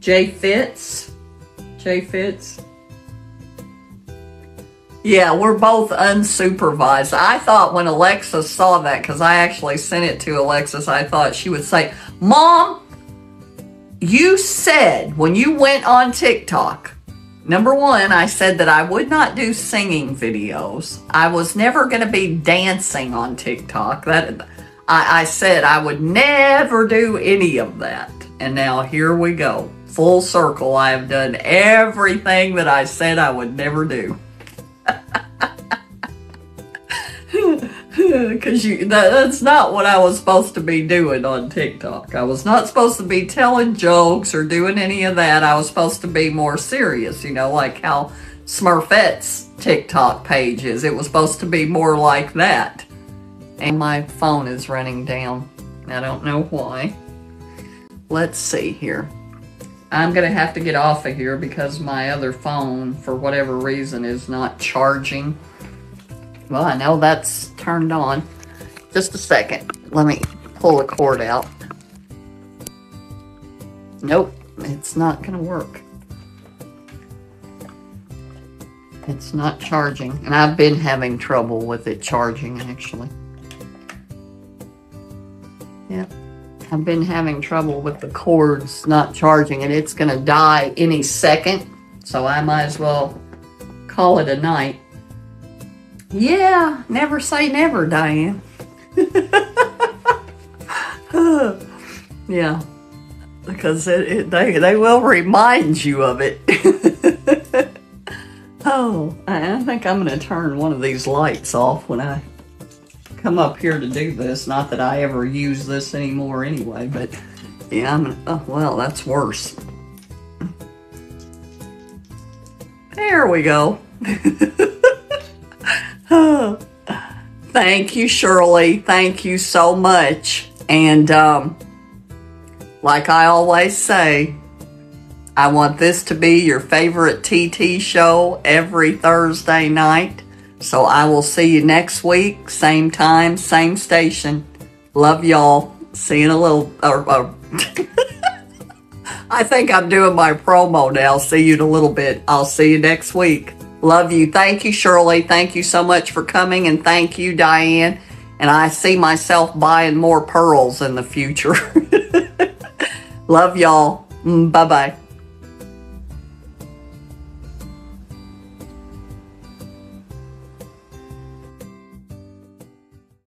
J Fitz. Yeah, we're both unsupervised. I thought when Alexis saw that, because I actually sent it to Alexis, I thought she would say, Mom, you said when you went on TikTok, number one, I said that I would not do singing videos. I was never going to be dancing on TikTok. I said I would never do any of that. And now here we go. Full circle. I have done everything that I said I would never do. Because that's not what I was supposed to be doing on TikTok. I was not supposed to be telling jokes or doing any of that. I was supposed to be more serious, you know, like how Smurffet's TikTok page is. It was supposed to be more like that. And my phone is running down. I don't know why. Let's see here. I'm going to have to get off of here because my other phone, for whatever reason, is not charging. Well, I know that's turned on. Just a second. Let me pull the cord out. Nope, it's not going to work. It's not charging. And I've been having trouble with it charging, actually. Yep. I've been having trouble with the cords not charging, and it's going to die any second. So I might as well call it a night. Yeah, never say never, Diane. Yeah, because they will remind you of it. Oh, I think I'm going to turn one of these lights off when I come up here to do this. Not that I ever use this anymore anyway, but yeah, oh, well, that's worse. There we go. Thank you, Shirley. Thank you so much. And like I always say, I want this to be your favorite TT show every Thursday night. So I will see you next week, same time, same station. Love y'all. See you in a little... I think I'm doing my promo now. See you in a little bit. I'll see you next week. Love you. Thank you, Shirley. Thank you so much for coming. And thank you, Diane. And I see myself buying more pearls in the future. Love y'all. Bye-bye.